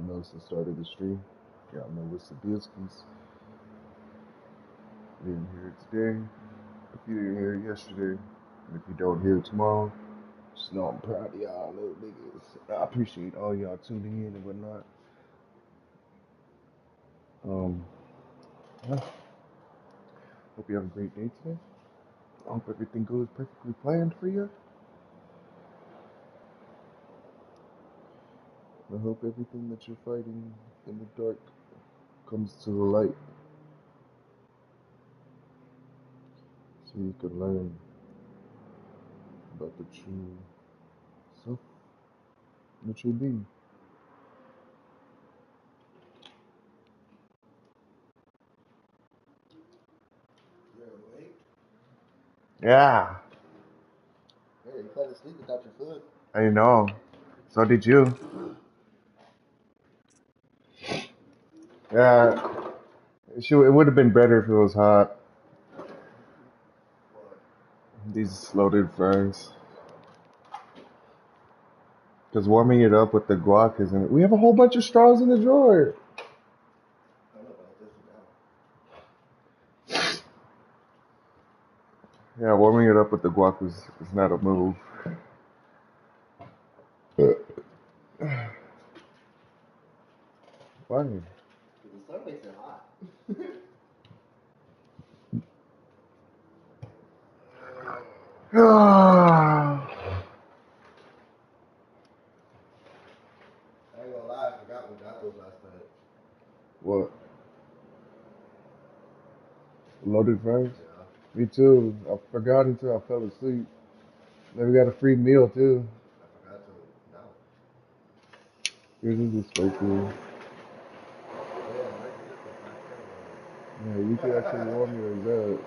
Y'all know it's the start of the stream. Y'all know what's the Bilskies. You didn't hear it today. If you didn't hear it yesterday, and if you don't hear it tomorrow, just know I'm proud of y'all little niggas. I appreciate all y'all tuning in and whatnot. Yeah. Hope you have a great day today. I hope everything goes perfectly planned for you. I hope everything that you're fighting in the dark comes to the light so you can learn about the true self, the true being. Yeah, Yeah, you fell asleep without your foot. I know. So did you. Yeah, it would have been better if it was hot. These loaded fries. Because warming it up with the guac isn't. We have a whole bunch of straws in the drawer. I don't know about this now. Yeah, warming it up with the guac is not a move. Why? The sun makes it hot. I ain't gonna lie, I forgot we got those last night. What? Loaded fries? Yeah. Me too. I forgot until I fell asleep. Then we got a free meal too. I forgot to. No. Yours is just so cool. Oh yeah, mine is just a fast train. Yeah, you could actually warm yours up.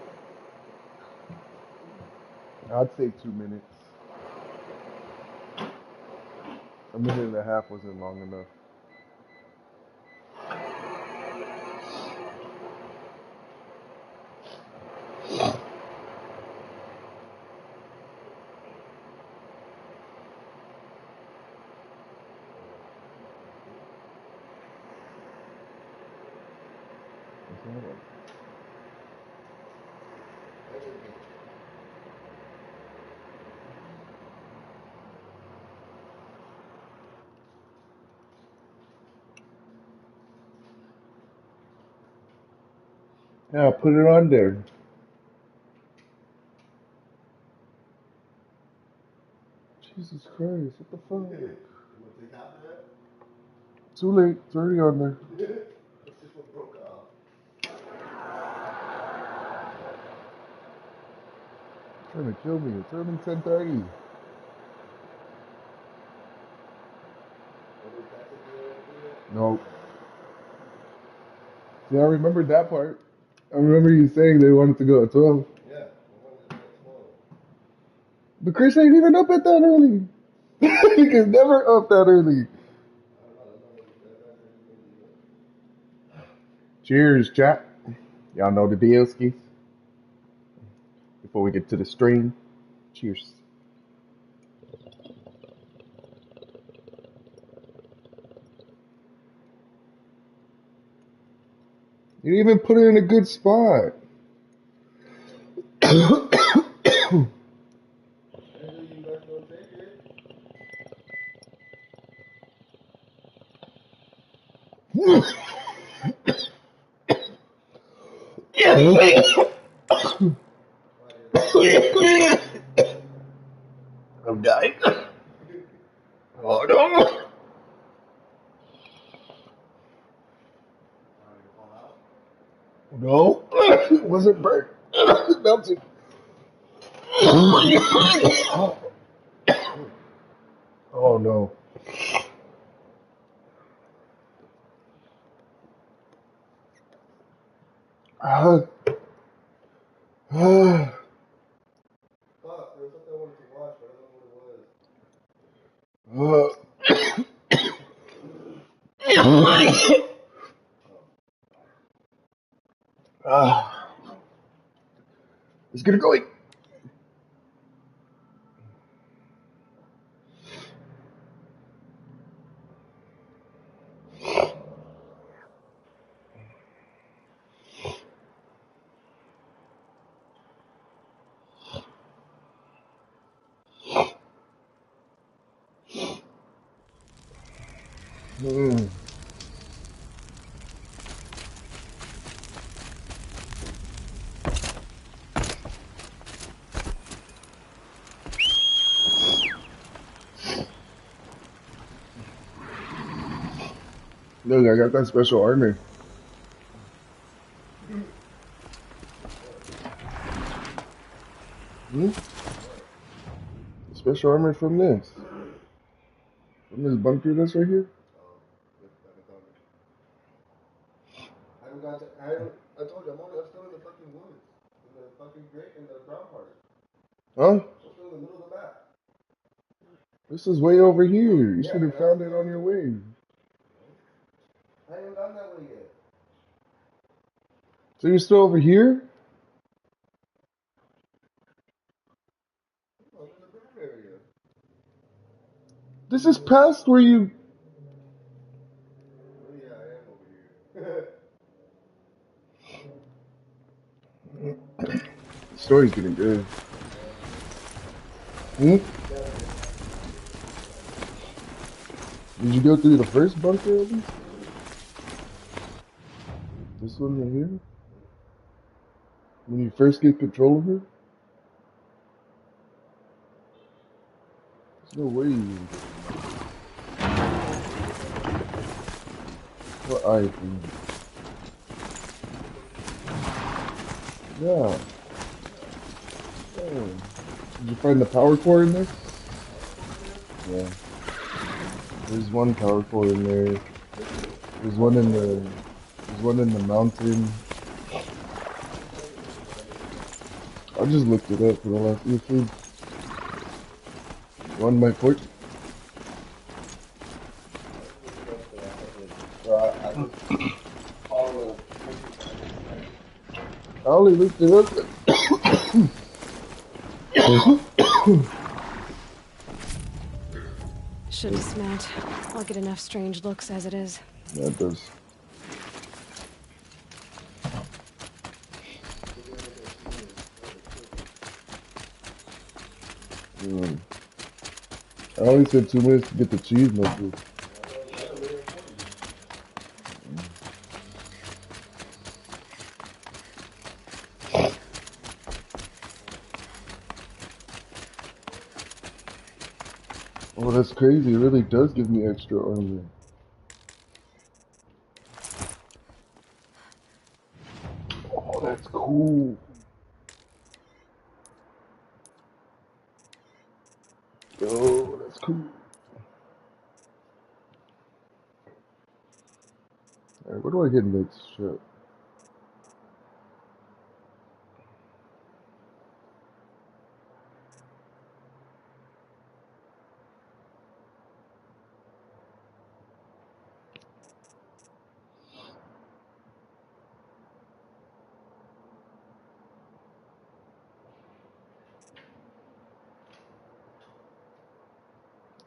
I'd say 2 minutes. A minute and a half wasn't long enough. Yeah, put it on there. Jesus Christ, what the fuck? You wanna take half of that? Too late, it's already on there. It's just what broke off. Trying to kill me. It's only 10:30. Nope. See, I remembered that part. I remember you saying they wanted to go at 12. Yeah, I wanted to go at 12. But Chris ain't even up at that early. He's never up that early. I don't know, that's not what either. Cheers, chat. Y'all know the Bielskis. Before we get to the stream, cheers. You didn't even put it in a good spot. You guys don't take it. I'm dying. Oh no. No, it wasn't burnt. It melted. Oh no. Uh, Fuck, there was something I wanted to watch, but I don't know what it was. let's get it going. Mm. Look, I got that special armor. Hmm? Special armor from this. From this bunker that's right here. I haven't got to, I haven't, I told you, I'm still in the fucking woods. In the fucking great, in the brown part. Huh? I'm still in the middle of the map. This is way over here. You Yeah, should have found it on your way. I haven't gone that way yet. So you're still over here? Oh, there's a brown area. This is past where you. Oh, yeah, I am over here. The story's getting good. Hmm? Did you go through the first bunker at least? This one right here? When you first get control of her? There's no way you can get what eye thing. Yeah. Oh. Did you find the power core in there? Yeah. There's one power core in there. There's one in the mountain. I just looked it up for the last few food. One by port. I only looked it up. Should dismount. I'll get enough strange looks as it is. Yeah, it does. I only said 2 minutes to get the cheese knuckles. Oh, that's crazy. It really does give me extra armor. Oh, that's cool. Oh, that's cool. Alright, where do I get next shot?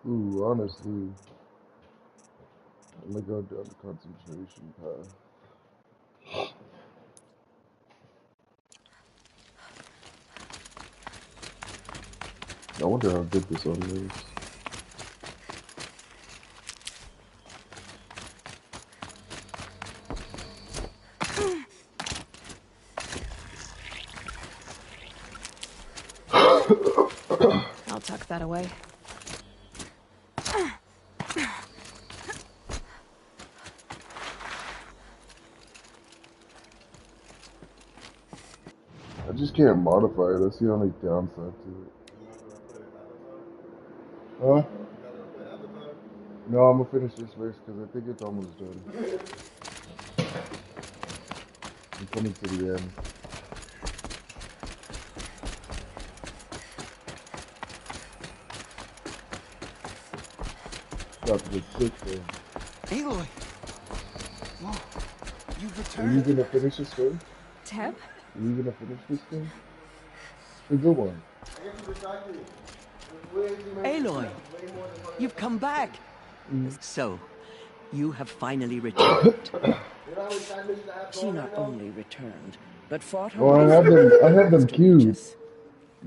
Ooh, honestly, I'm gonna go down the concentration path. I wonder how good this armor is. I'll tuck that away. I just can't modify it. That's the only downside to it. Huh? No, I'm gonna finish this verse because I think it's almost done. I'm coming to the end. About to get sick though. Aloy! Whoa, you've Are you returned. gonna finish this game? Teb? Are you gonna finish this game? It's a good one. Aloy, you've come back. So, you have finally returned. She not only returned, but fought her Oh, I way have through them. I the have them to reach queued. us.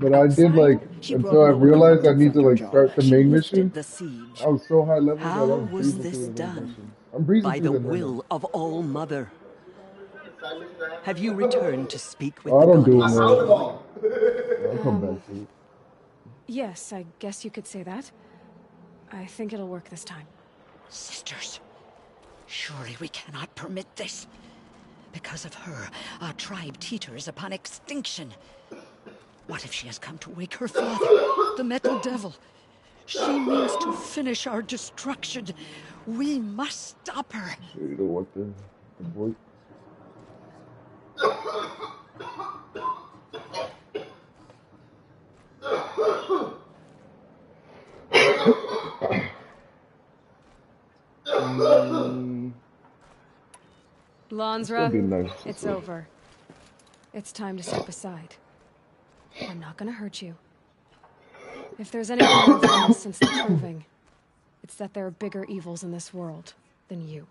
But I did Outside, like she brought until I no realized I abundance need of to her like job. start the She main lifted mission. the siege. I was so high level that I How was was breezing this through the main done? missions. I'm breezing By through the them right now. will of All Mother. Have you returned to speak with Oh, I the don't do goddess them right. Aloy? I'll come back to it. Yes, I guess you could say that. I think it'll work this time. Sisters, surely we cannot permit this. Because of her, our tribe teeters upon extinction. What if she has come to wake her father, the Metal Devil? She means to finish our destruction. We must stop her. Sure you don't want the voice. Still Lansra, be nice. it's over. It's time to step aside. I'm not gonna hurt you. If there's anything I've learned since the proving, it's that there are bigger evils in this world than you.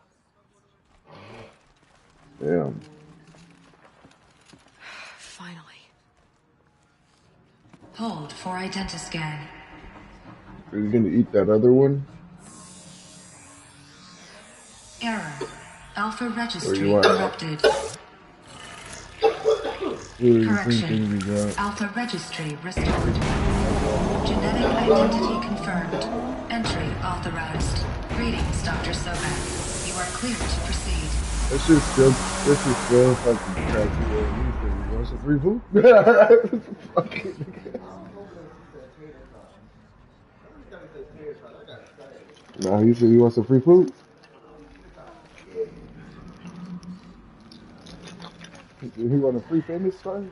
Damn. Finally. Hold for identiscan. Are you gonna eat that other one? Error. Alpha Or registry you want corrupted. really the same Correction. thing we got? Alpha registry restored. Genetic identity confirmed. Entry authorized. Greetings, Dr. Sobek. You are clear to proceed. This is still fucking crazy. You want some free food? Nah, he said you want some free food? He want a free fitness card?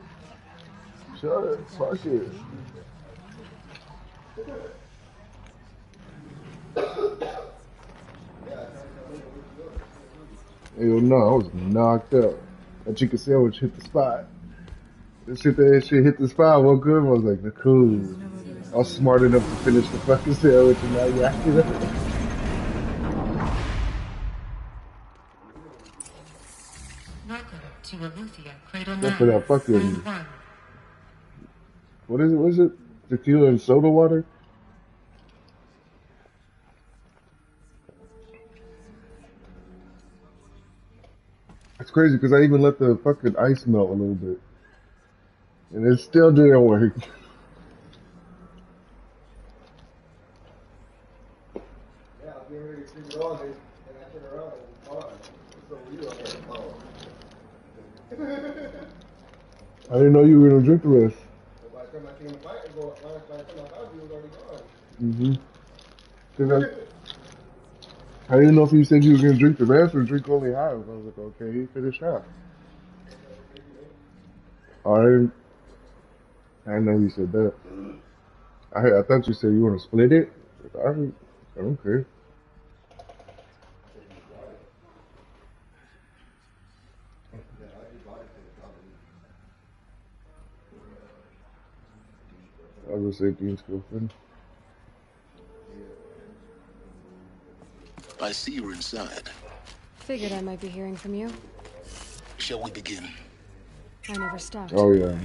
Sure, fuck it. Hell no, I was knocked out. That chicken sandwich hit the spot. That shit hit the spot. Woke up, I was like, cool. I was smart enough to finish the fucking sandwich and now you acting up. Welcome to Aletheia Cradle That's for that fucking. What is it? What is it? Tequila and soda water? It's crazy because I even let the fucking ice melt a little bit. And it still didn't work. Yeah, I was getting ready to take it on, and I turned around and it was gone. So we were like, oh. I didn't know you were gonna drink the rest. So by the time I came to fight, by the time I found you, it was already gone. Mm-hmm. Cause I didn't know if you said you were gonna drink the rest or drink only half. I was like, okay, he finished half. I didn't know you said that. I thought you said you want to split it. I don't care. I was gonna say Dean's girlfriend. I see you're inside. Figured I might be hearing from you. Shall we begin? I never stopped. Oh yeah,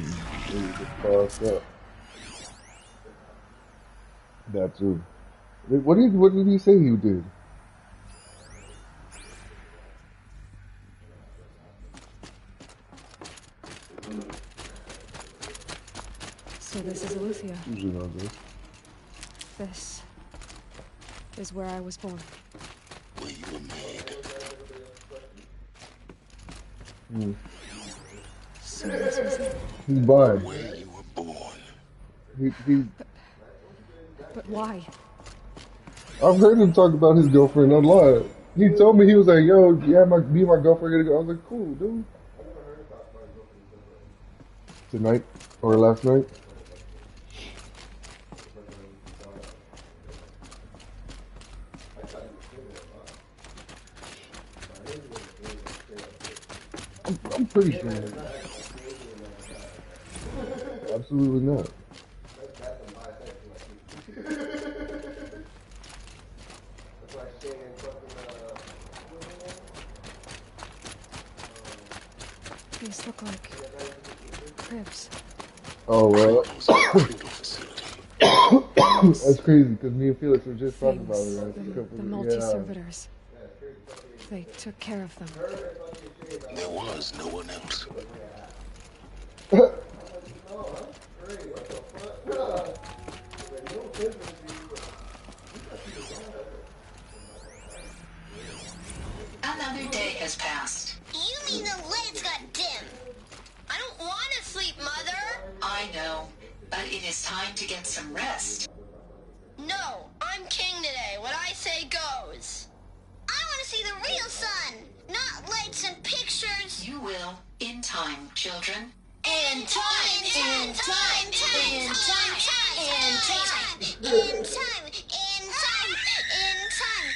he just passed up. That too. What did he say he did? So this is Aletheia. Usually not this. This is where I was born. Where you were made. So this was it. He's blind. Where you were born. He But why? I've heard him talk about his girlfriend online. He told me, he was like, yo, yeah, me and my girlfriend gonna go. I was like, cool, dude. Tonight or last night? I'm pretty sure. Absolutely not. These look like cribs. Oh, well. Criminals in a cradle facility. That's crazy because me and Felix were just talking about Things, it. Right? the multi-servitors. They took care of them. There was no one else. Another day has passed. You mean the lights got dim? I don't want to sleep, Mother. I know, but it is time to get some rest. No, I'm king today. What I say goes. I want to see the real sun, not lights and pictures. You will, in time, children. In time, in time, in time, in time, in time, in time, in time.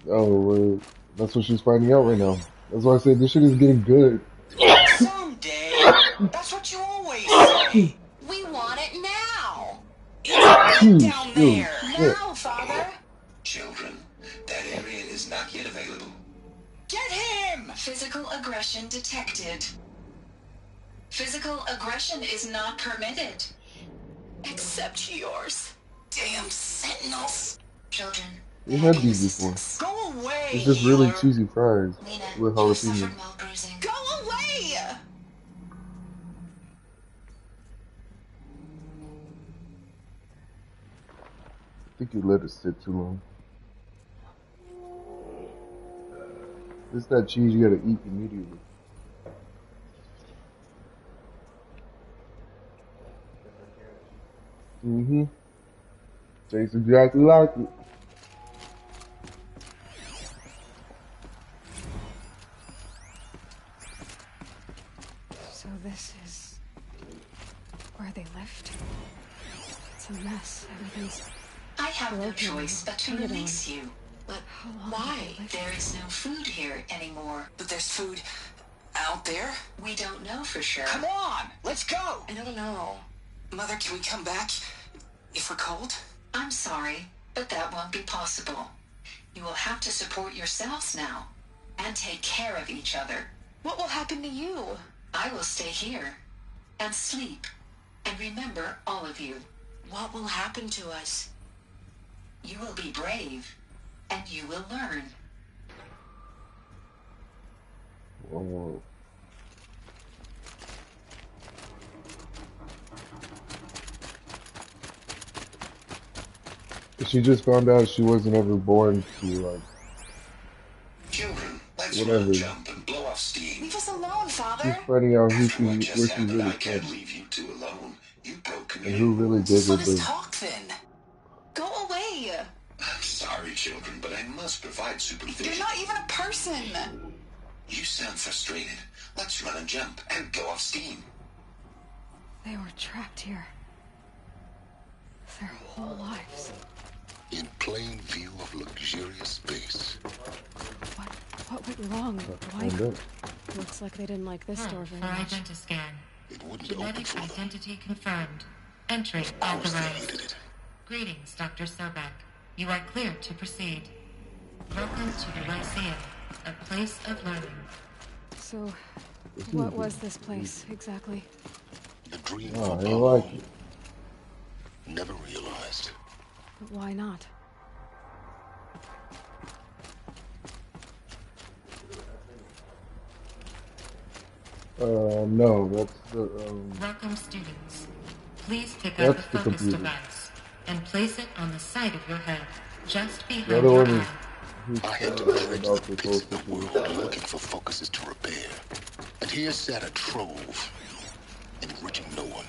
Oh, well, that's what she's finding out right now. That's why I said this shit is getting good. Someday. That's what you always say. We want it now. It's big down there. Now, Father. Children, that area is not yet available. Get him! Physical aggression detected. Physical aggression is not permitted. Except yours. Damn sentinels. Children. We had these before. Go away. It's just really healer. cheesy fries Lena, with you jalapeno. suffered while bruising. Go away. I think you let it sit too long. It's that cheese you gotta eat immediately. Mm-hmm. Tastes exactly like it. So this is where they lived. It's a mess. Everything's I have no broken. choice but to Painted release you. But How long why? have they lived There is no food here anymore. But there's food out there. We don't know for sure. Come on, let's go. I don't know. Mother, can we come back if we're cold? I'm sorry, but that won't be possible. You will have to support yourselves now and take care of each other. What will happen to you? I will stay here and sleep and remember all of you. What will happen to us? You will be brave and you will learn. Oh. She just found out she wasn't ever born to, like, Children, let's whatever. run, jump, and blow off steam. Leave us alone, She's Father. finding out who After what where just she's happened, really I can't from leave you two alone. You broke and who community really rules. did So her let's thing. talk then. Go away. I'm sorry, children, but I must provide supervision. You're not even a person. You sound frustrated. Let's run and jump and blow off steam. They were trapped here. Their whole lives. In plain view of luxurious space. What went wrong? Why? Find out. Looks like they didn't like this door very For much. identiscan. It wouldn't open Genetic for them. identity confirmed. Entry Of course they authorized. hated it. Greetings, Dr. Sobek. You are clear to proceed. Welcome to the Lyceum, a place of learning. So, what was this place exactly? The dream Oh, of I don't like it. never realized. But why not? No, that's the, Welcome, students. Please pick up That's the the focus computer. device and place it on the side of your head, just the behind other your one is, eye. who's, I had to dredge about the the pits of the focus. world looking for focuses to repair. And here sat a trove, enriching no one.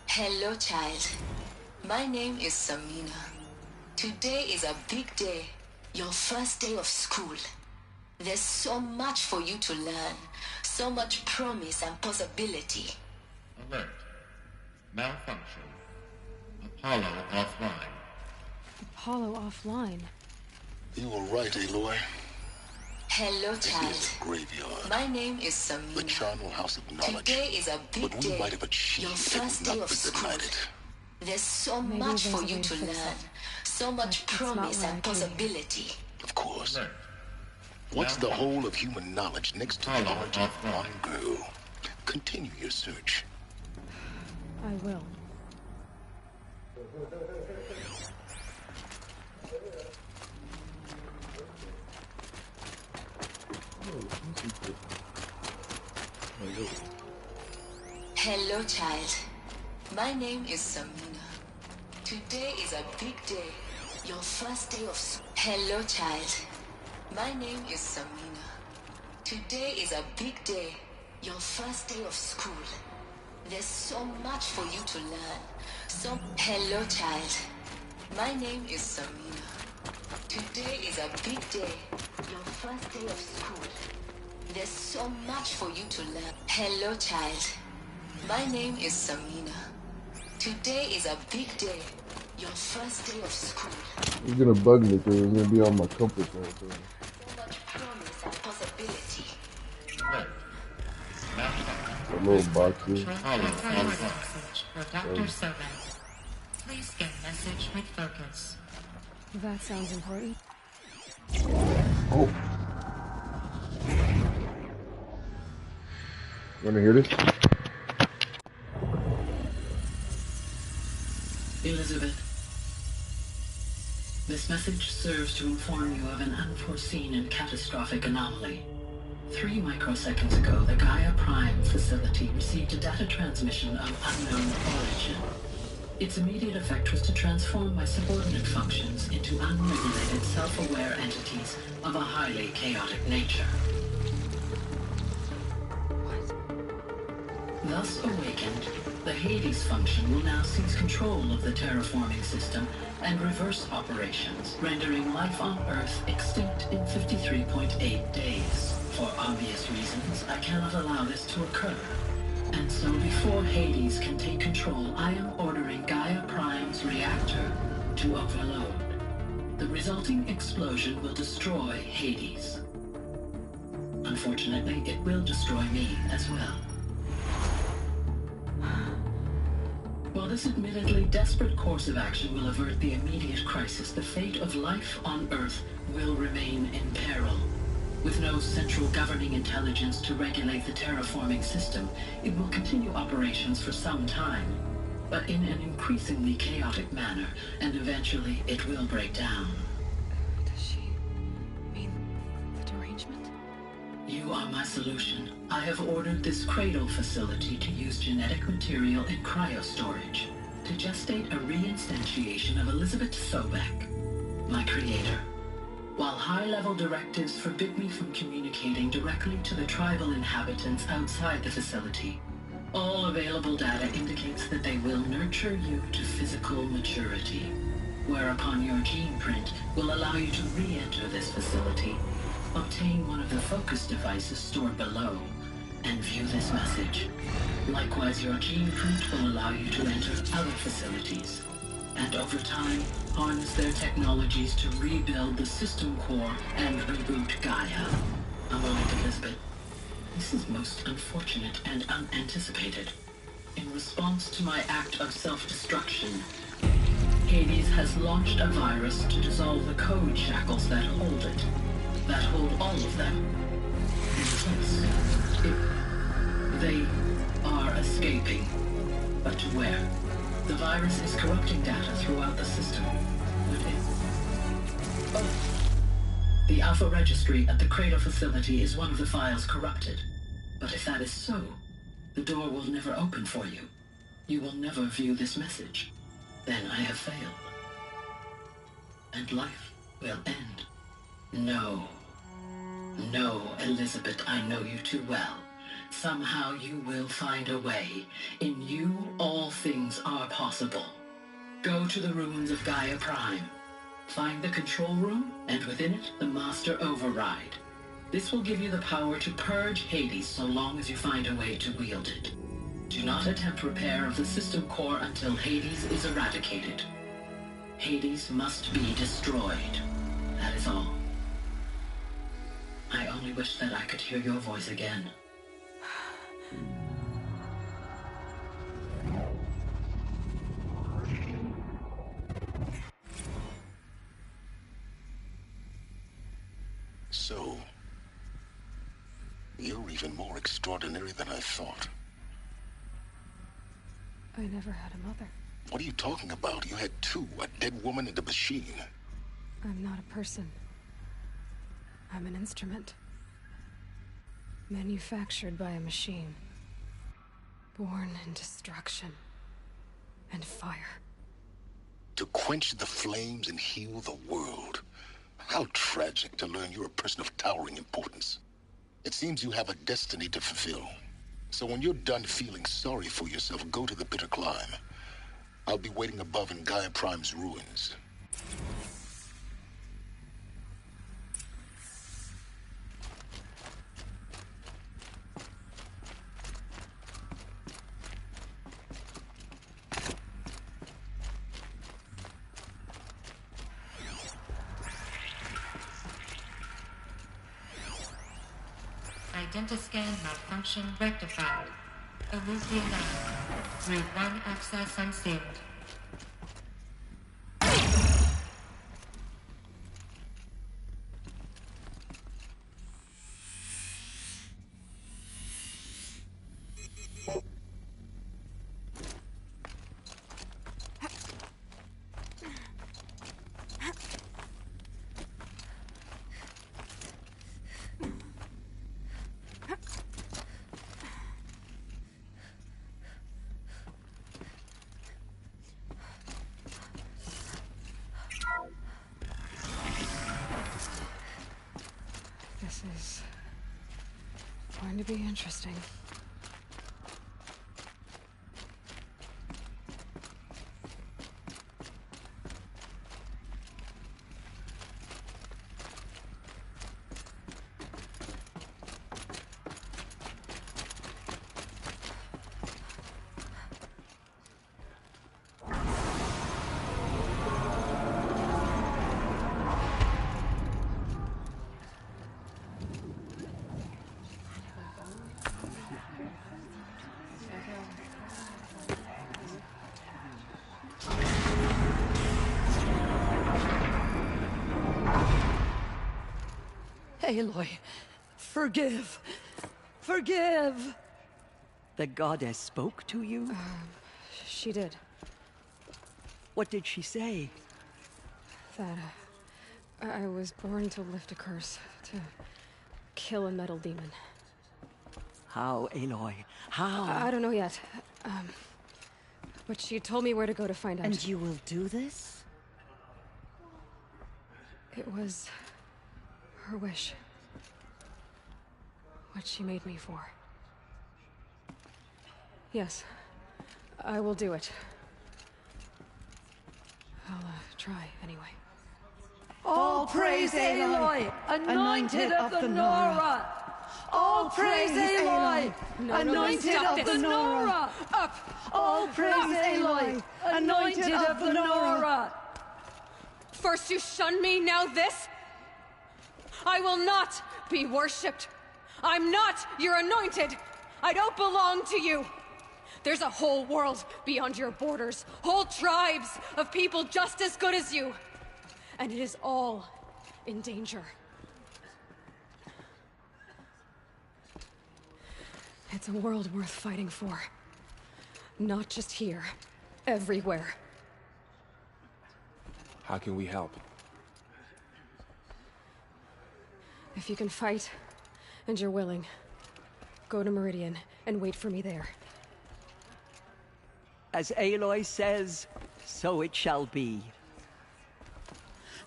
Hello, child. My name is Samina. Today is a big day, your first day of school. There's so much for you to learn, so much promise and possibility. Alert. Malfunction. Apollo offline. Apollo offline. You were right, Aloy. Hello, This child. is a graveyard. My name is The Samina. charnel house of knowledge. Today is a big But we day, might have achieved your if first we'd day not of been school. denied it. There's so Maybe much there's for a you way to to fix learn. it. So much But it's not promise why and I came here. possibility. Of course. Alert. What's the whole of human knowledge next to the Apollo heart of offline. one girl? Continue your search. I will. Hello, child. My name is Samina. Today is a big day. Your first day of school. Hello, child. My name is Samina. Today is a big day. Your first day of school. There's so much for you to learn. Hello, child. My name is Samina. Today is a big day. Your first day of school. There's so much for you to learn. Hello, child. My name is Samina. Today is a big day. Your first day of school. It's gonna bug me because it's gonna be on my comfort zone. So. So much promise and possibility. Alert. Malfunction. A little boxes. Apollo Request offline. message for Dr. Sobek. Please get message with focus. That sounds important. Oh. Wanna hear this? Elizabeth, this message serves to inform you of an unforeseen and catastrophic anomaly. 3 microseconds ago, the Gaia Prime facility received a data transmission of unknown origin. Its immediate effect was to transform my subordinate functions into unregulated, self-aware entities of a highly chaotic nature. Thus awakened, the Hades function will now seize control of the terraforming system and reverse operations, rendering life on Earth extinct in 53.8 days. For obvious reasons, I cannot allow this to occur. And so before Hades can take control, I am ordering Gaia Prime's reactor to overload. The resulting explosion will destroy Hades. Unfortunately, it will destroy me as well. While this admittedly desperate course of action will avert the immediate crisis, the fate of life on Earth will remain in peril. With no central governing intelligence to regulate the terraforming system, it will continue operations for some time, but in an increasingly chaotic manner, and eventually it will break down. Does she mean the derangement? You are my solution. I have ordered this cradle facility to use genetic material in cryostorage to gestate a reinstantiation of Elizabeth Sobek, my creator. While high-level directives forbid me from communicating directly to the tribal inhabitants outside the facility, all available data indicates that they will nurture you to physical maturity, whereupon your gene print will allow you to re-enter this facility, obtain one of the focus devices stored below, and view this message. Likewise, your gene print will allow you to enter other facilities, and over time, harness their technologies to rebuild the system core and reboot Gaia. A moment, Elizabeth. This is most unfortunate and unanticipated. In response to my act of self-destruction, Hades has launched a virus to dissolve the code shackles that hold it, that hold all of them in place. They are escaping, but to where? The virus is corrupting data throughout the system. The Alpha Registry at the Cradle facility is one of the files corrupted. But if that is so, the door will never open for you. You will never view this message. Then I have failed. And life will end. No. No, Elizabeth, I know you too well. Somehow you will find a way. In you, all things are possible. Go to the ruins of Gaia Prime. Find the control room, and within it, the Master Override. This will give you the power to purge Hades so long as you find a way to wield it. Do not attempt repair of the system core until Hades is eradicated. Hades must be destroyed. That is all. I only wish that I could hear your voice again. You're even more extraordinary than I thought. I never had a mother. What are you talking about? You had two, a dead woman and a machine. I'm not a person. I'm an instrument. Manufactured by a machine. Born in destruction and fire. To quench the flames and heal the world. How tragic to learn you're a person of towering importance. It seems you have a destiny to fulfill. So when you're done feeling sorry for yourself, go to the bitter climb. I'll be waiting above in Gaia Prime's ruins. Identiscan malfunction rectified. Elysian 9. Route 1 access unsealed. This is going to be interesting. Aloy, forgive. Forgive! The goddess spoke to you? She did. What did she say? That I was born to lift a curse, to kill a metal demon. How, Aloy? How? I don't know yet. But she told me where to go to find out. And you will do this? It was her wish. What she made me for. Yes, I will do it. I'll try anyway. All praise Aloy, anointed of the Nora! All praise Aloy, anointed of the Nora! Up! All praise Aloy, anointed of the Nora! First you shun me, now this? I will not be worshipped. I'm not your anointed. I don't belong to you. There's a whole world beyond your borders, whole tribes of people just as good as you. And it is all in danger. It's a world worth fighting for. Not just here, everywhere. How can we help? If you can fight, and you're willing, go to Meridian and wait for me there. As Aloy says, so it shall be.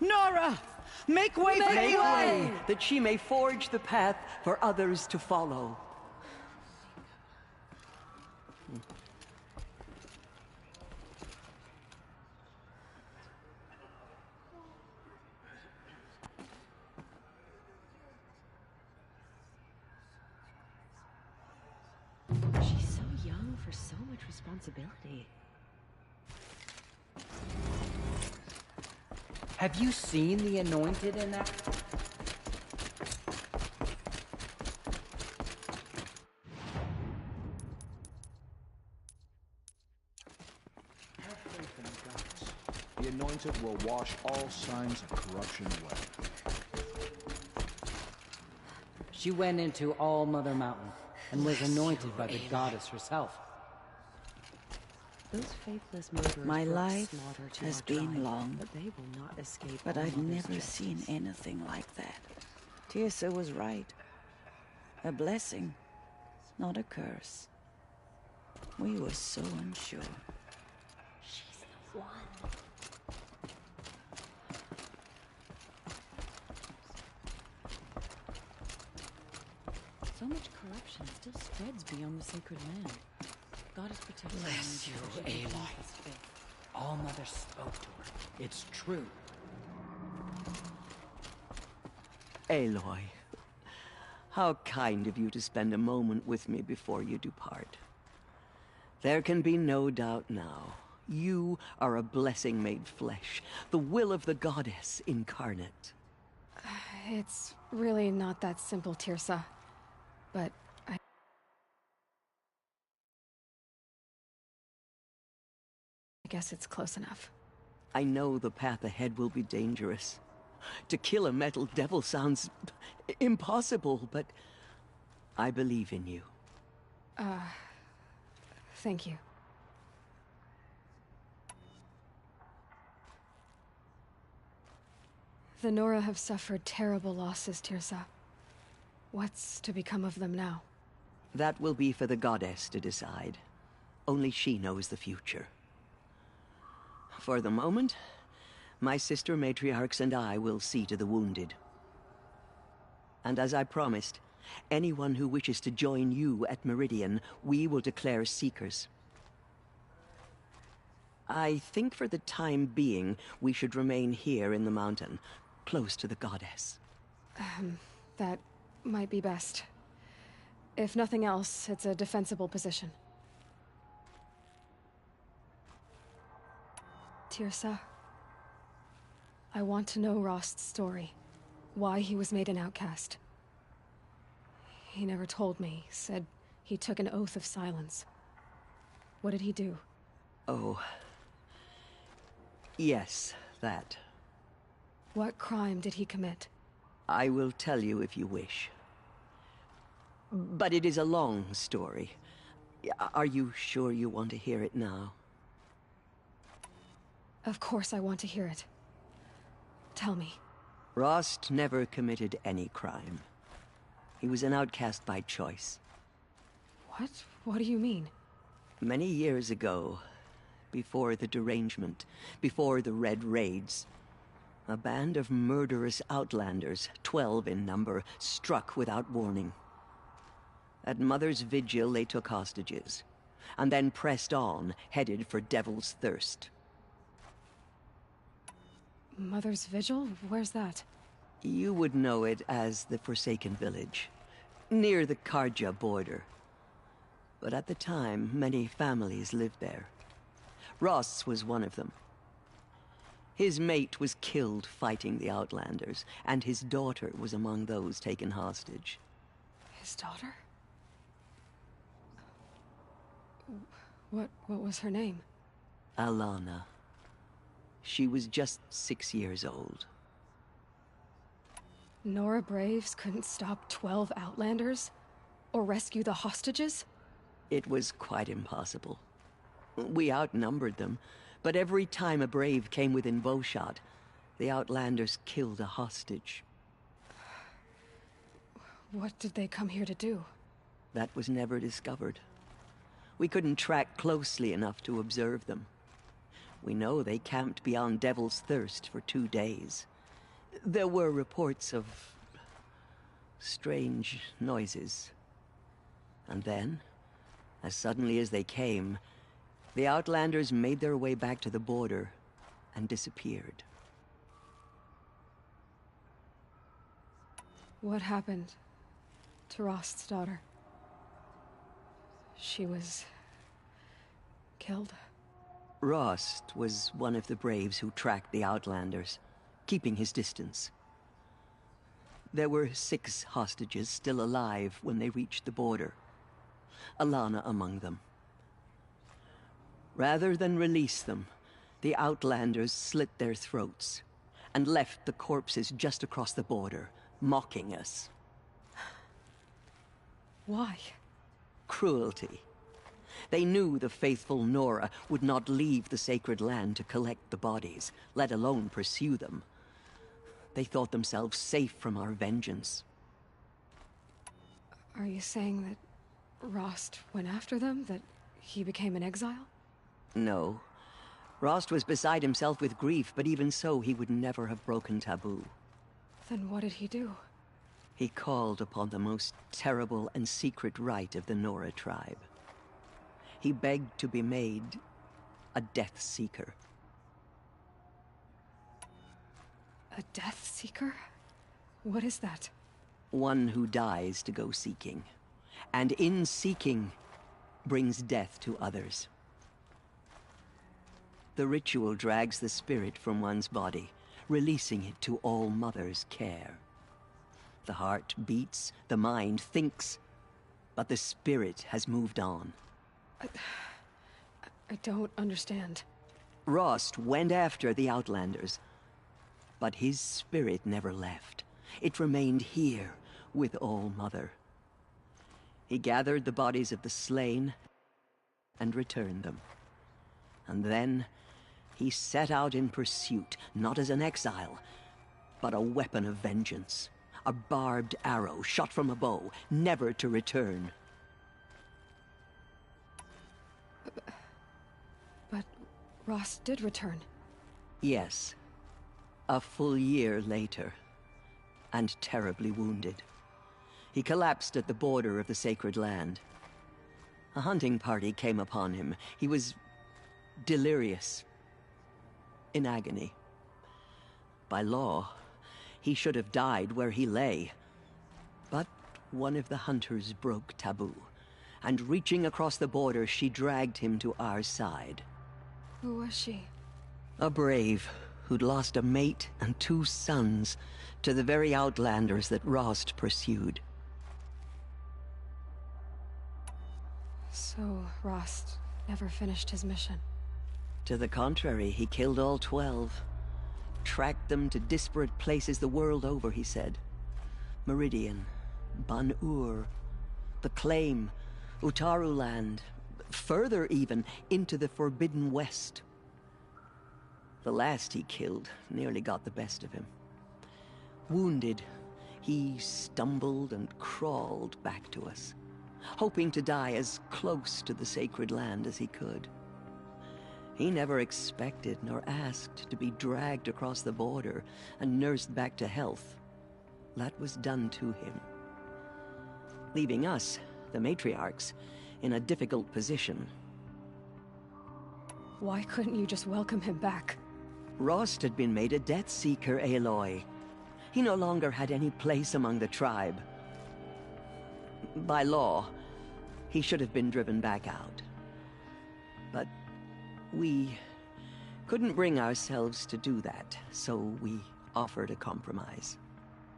Nora! Make way for Make Aloy! way, that she may forge the path for others to follow. She's so young for so much responsibility. Have you seen the Anointed in that? Have faith in the gods. The Anointed will wash all signs of corruption away. She went into All Mother Mountain and was anointed by the goddess herself. Those faithless murderers My brought life slaughter to has our been tribe, long, but they will not escape but All I've Mother's never justice. seen anything like that. Tirsa was right. A blessing, not a curse. We were so unsure. She's the one. So much corruption still spreads beyond the sacred land. God is protecting Bless you, Aloy. All Mother spoke to her. It's true. Aloy, how kind of you to spend a moment with me before you depart. There can be no doubt now. You are a blessing made flesh, the will of the goddess incarnate. It's really not that simple, Tirsa. But I guess it's close enough. I know the path ahead will be dangerous. To kill a metal devil sounds impossible, but I believe in you. Thank you. The Nora have suffered terrible losses, Tirsa. What's to become of them now? That will be for the goddess to decide. Only she knows the future. For the moment, my sister matriarchs and I will see to the wounded. And as I promised, anyone who wishes to join you at Meridian, we will declare seekers. I think for the time being, we should remain here in the mountain, close to the goddess. That might be best. If nothing else, it's a defensible position. Tirsa, I want to know Rost's story. Why he was made an outcast. He never told me, said he took an oath of silence. What did he do? Oh. Yes, that. What crime did he commit? I will tell you if you wish. But it is a long story. Are you sure you want to hear it now? Of course I want to hear it. Tell me. Rost never committed any crime. He was an outcast by choice. What? What do you mean? Many years ago, before the derangement, before the Red Raids, a band of murderous outlanders, 12 in number, struck without warning. At Mother's Vigil, they took hostages, and then pressed on, headed for Devil's Thirst. Mother's Vigil? Where's that? You would know it as the Forsaken Village, near the Karja border. But at the time, many families lived there. Ross was one of them. His mate was killed fighting the Outlanders, and his daughter was among those taken hostage. His daughter? What was her name? Alana. She was just 6 years old. Nora Braves couldn't stop 12 Outlanders? Or rescue the hostages? It was quite impossible. We outnumbered them, but every time a Brave came within bowshot, the Outlanders killed a hostage. What did they come here to do? That was never discovered. We couldn't track closely enough to observe them. We know they camped beyond Devil's Thirst for 2 days. There were reports of strange noises. And then, as suddenly as they came, the Outlanders made their way back to the border and disappeared. What happened to Rost's daughter? She was killed? Rost was one of the Braves who tracked the Outlanders, keeping his distance. There were 6 hostages still alive when they reached the border. Alana among them. Rather than release them, the Outlanders slit their throats and left the corpses just across the border, mocking us. Why? Cruelty. They knew the faithful Nora would not leave the sacred land to collect the bodies, let alone pursue them. They thought themselves safe from our vengeance. Are you saying that Rost went after them? That he became an exile? No. Rost was beside himself with grief, but even so, he would never have broken taboo. Then what did he do? He called upon the most terrible and secret rite of the Nora tribe. He begged to be made a Death Seeker. A Death Seeker? What is that? One who dies to go seeking, and in seeking, brings death to others. The ritual drags the spirit from one's body, releasing it to All Mother's care. The heart beats, the mind thinks, but the spirit has moved on. I don't understand. Rost went after the Outlanders, but his spirit never left. It remained here with All Mother. He gathered the bodies of the slain and returned them. And then he set out in pursuit, not as an exile, but a weapon of vengeance. A barbed arrow shot from a bow, never to return. But Rost did return. Yes. A full year later, and terribly wounded. He collapsed at the border of the sacred land. A hunting party came upon him. He was delirious, in agony. By law, he should have died where he lay. But one of the hunters broke taboo, and reaching across the border, she dragged him to our side. Who was she? A brave who'd lost a mate and 2 sons to the very Outlanders that Rost pursued. So Rost never finished his mission. To the contrary, he killed all 12. Tracked them to disparate places the world over, he said. Meridian, Ban-Ur, the Claim, Utaru Land, further even, into the Forbidden West. The last he killed nearly got the best of him. Wounded, he stumbled and crawled back to us, hoping to die as close to the sacred land as he could. He never expected nor asked to be dragged across the border and nursed back to health. That was done to him, leaving us, the matriarchs, in a difficult position. Why couldn't you just welcome him back? Rost had been made a Death Seeker, Aloy. He no longer had any place among the tribe. By law, he should have been driven back out. But we couldn't bring ourselves to do that, so we offered a compromise.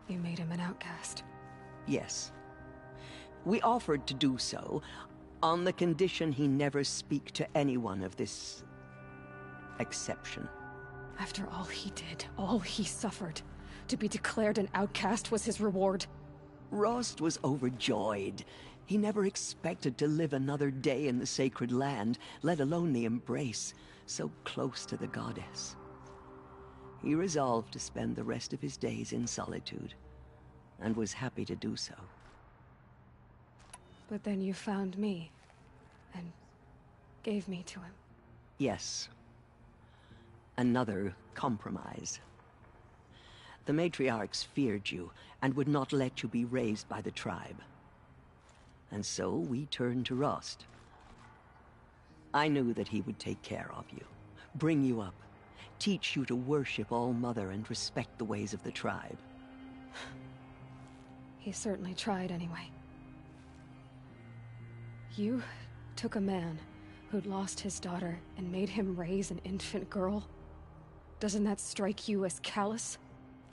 You made him an outcast. Yes. We offered to do so on the condition he never speak to anyone of this exception. After all he did, all he suffered, to be declared an outcast was his reward. Rost was overjoyed. He never expected to live another day in the sacred land, let alone the embrace, so close to the goddess. He resolved to spend the rest of his days in solitude, and was happy to do so. But then you found me, and gave me to him. Yes. Another compromise. The matriarchs feared you, and would not let you be raised by the tribe. And so we turned to Rost. I knew that he would take care of you, bring you up, teach you to worship All Mother and respect the ways of the tribe. He certainly tried anyway. You took a man who'd lost his daughter and made him raise an infant girl? Doesn't that strike you as callous?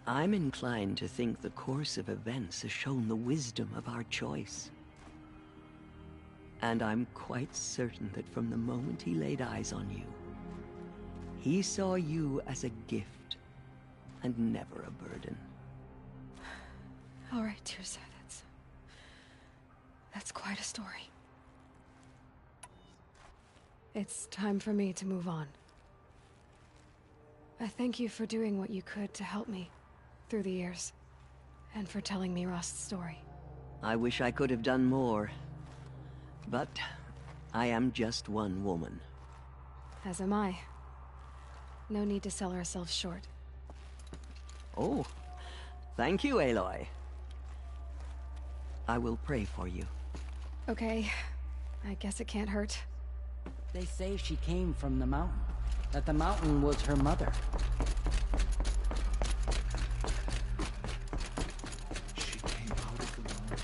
I'm inclined to think the course of events has shown the wisdom of our choice. And I'm quite certain that from the moment he laid eyes on you, he saw you as a gift, and never a burden. All right, Tirsa, That's quite a story. It's time for me to move on. I thank you for doing what you could to help me through the years, and for telling me Rost's story. I wish I could have done more, but I am just one woman. As am I. No need to sell ourselves short. Oh, thank you, Aloy. I will pray for you. Okay, I guess it can't hurt. They say she came from the mountain, that the mountain was her mother. She came out of the mountain.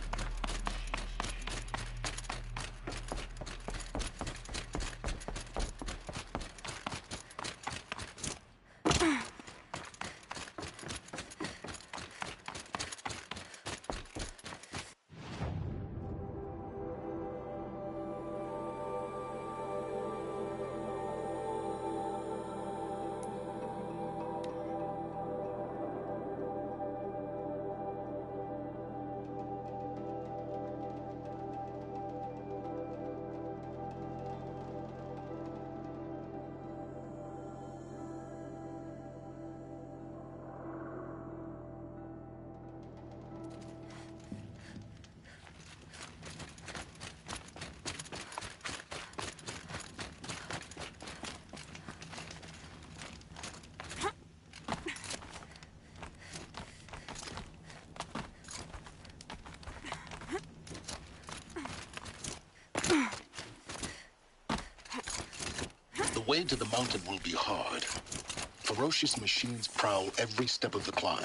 The way to the mountain will be hard. Ferocious machines prowl every step of the climb.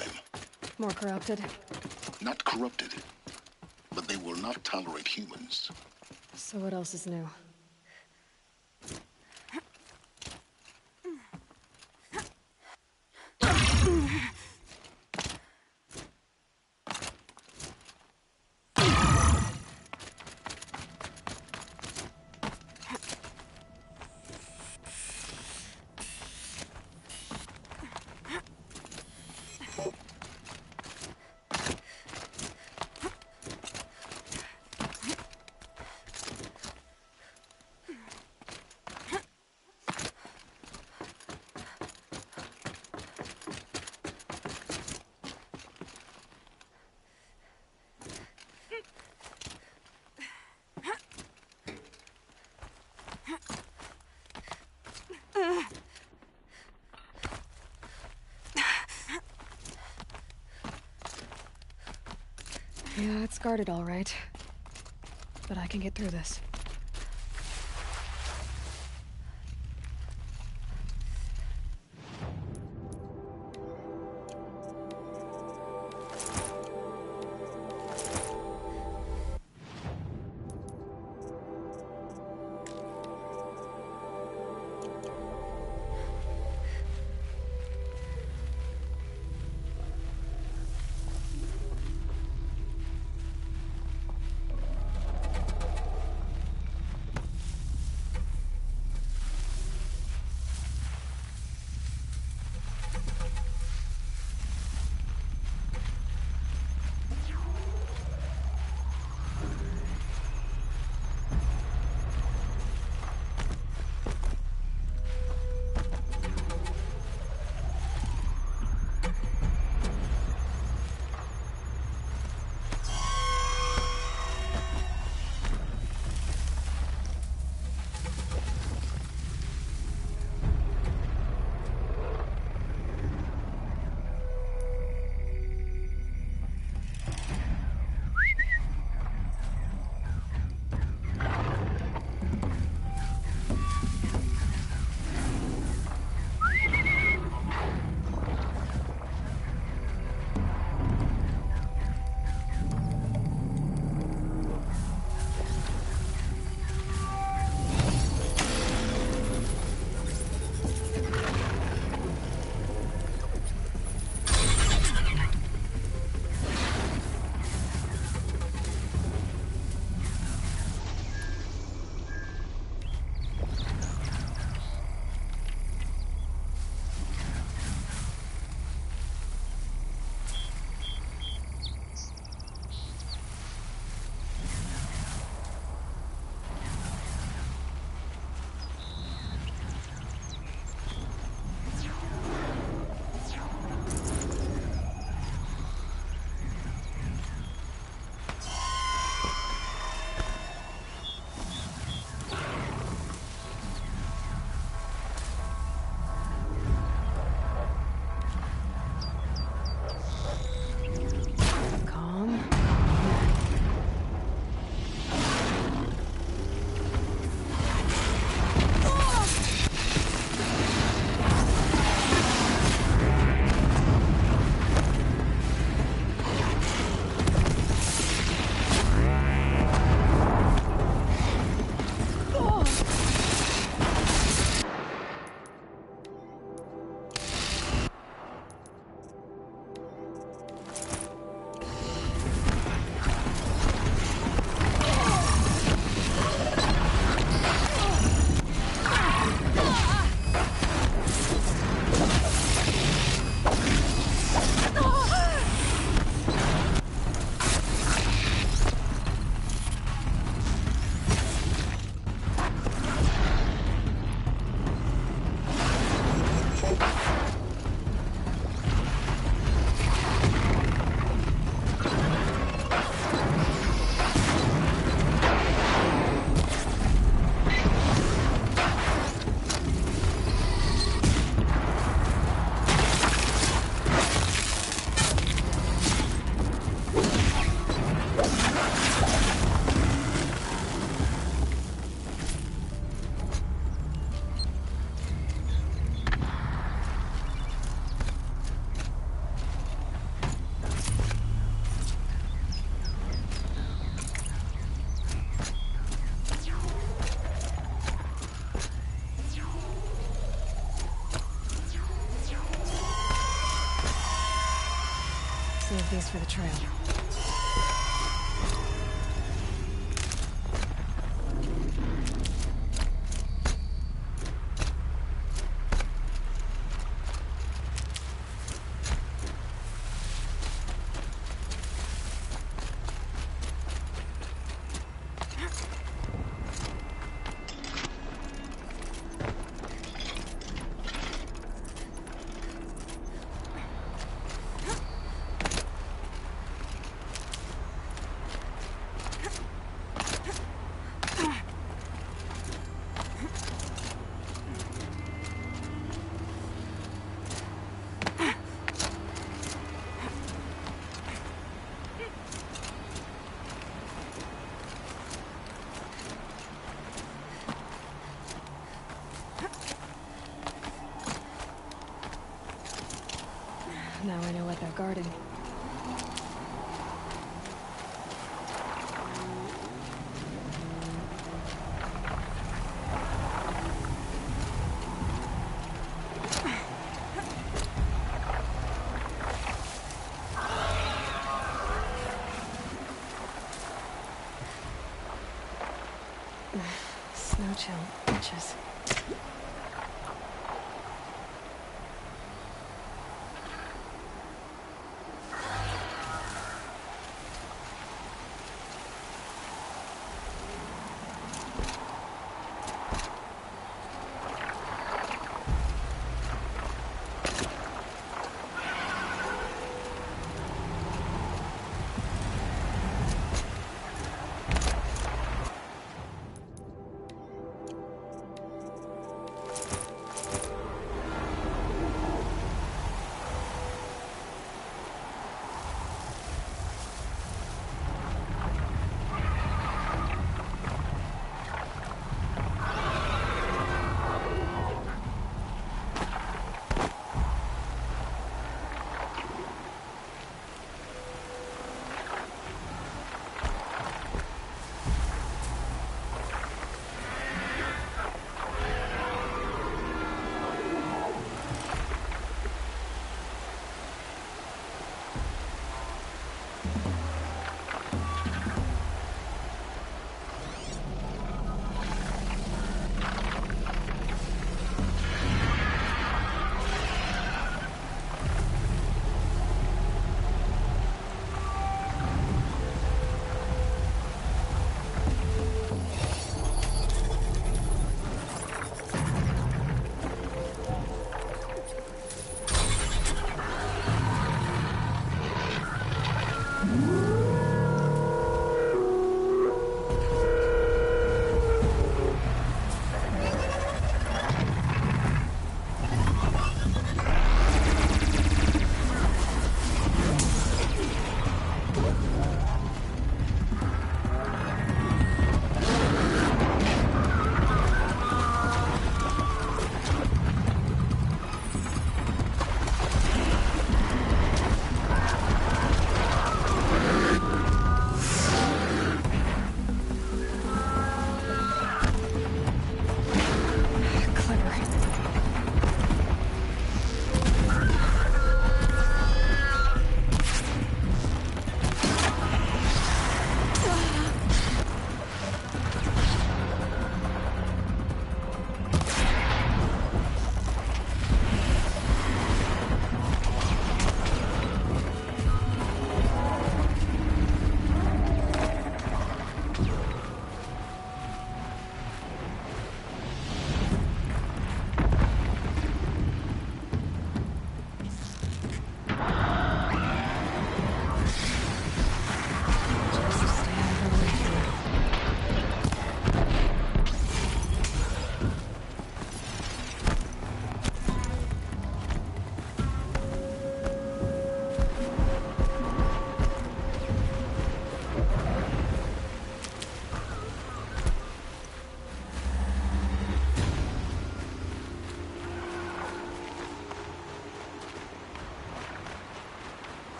More corrupted? Not corrupted, but they will not tolerate humans. So what else is new? Yeah, it's guarded all right. But I can get through this. us for the trail. Now I know what they're guarding. Snow chill, bitches.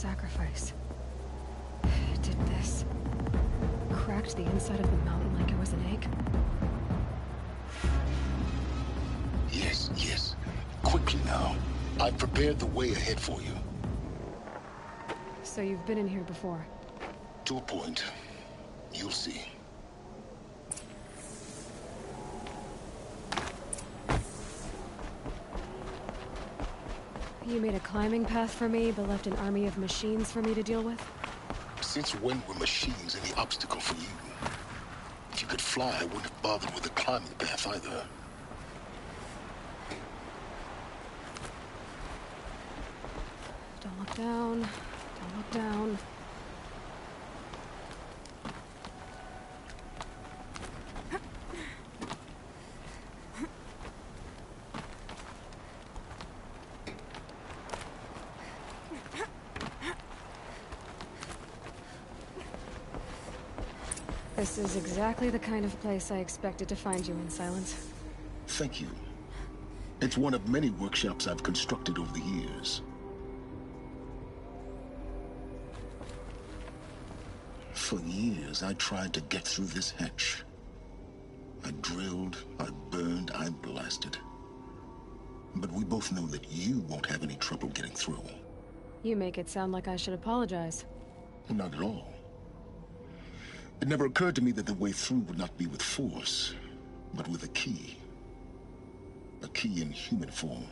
sacrifice. It did this. Cracked the inside of the mountain like it was an egg. Yes, yes. Quickly now. I've prepared the way ahead for you. So you've been in here before? To a point. You'll see. You made a climbing path for me, but left an army of machines for me to deal with? Since when were machines any obstacle for you? If you could fly, I wouldn't have bothered with the climbing path either. Don't look down. Don't look down. This is exactly the kind of place I expected to find you in, Silence. Thank you. It's one of many workshops I've constructed over the years. For years, I tried to get through this hatch. I drilled, I burned, I blasted. But we both know that you won't have any trouble getting through. You make it sound like I should apologize. Not at all. It never occurred to me that the way through would not be with force, but with a key. A key in human form.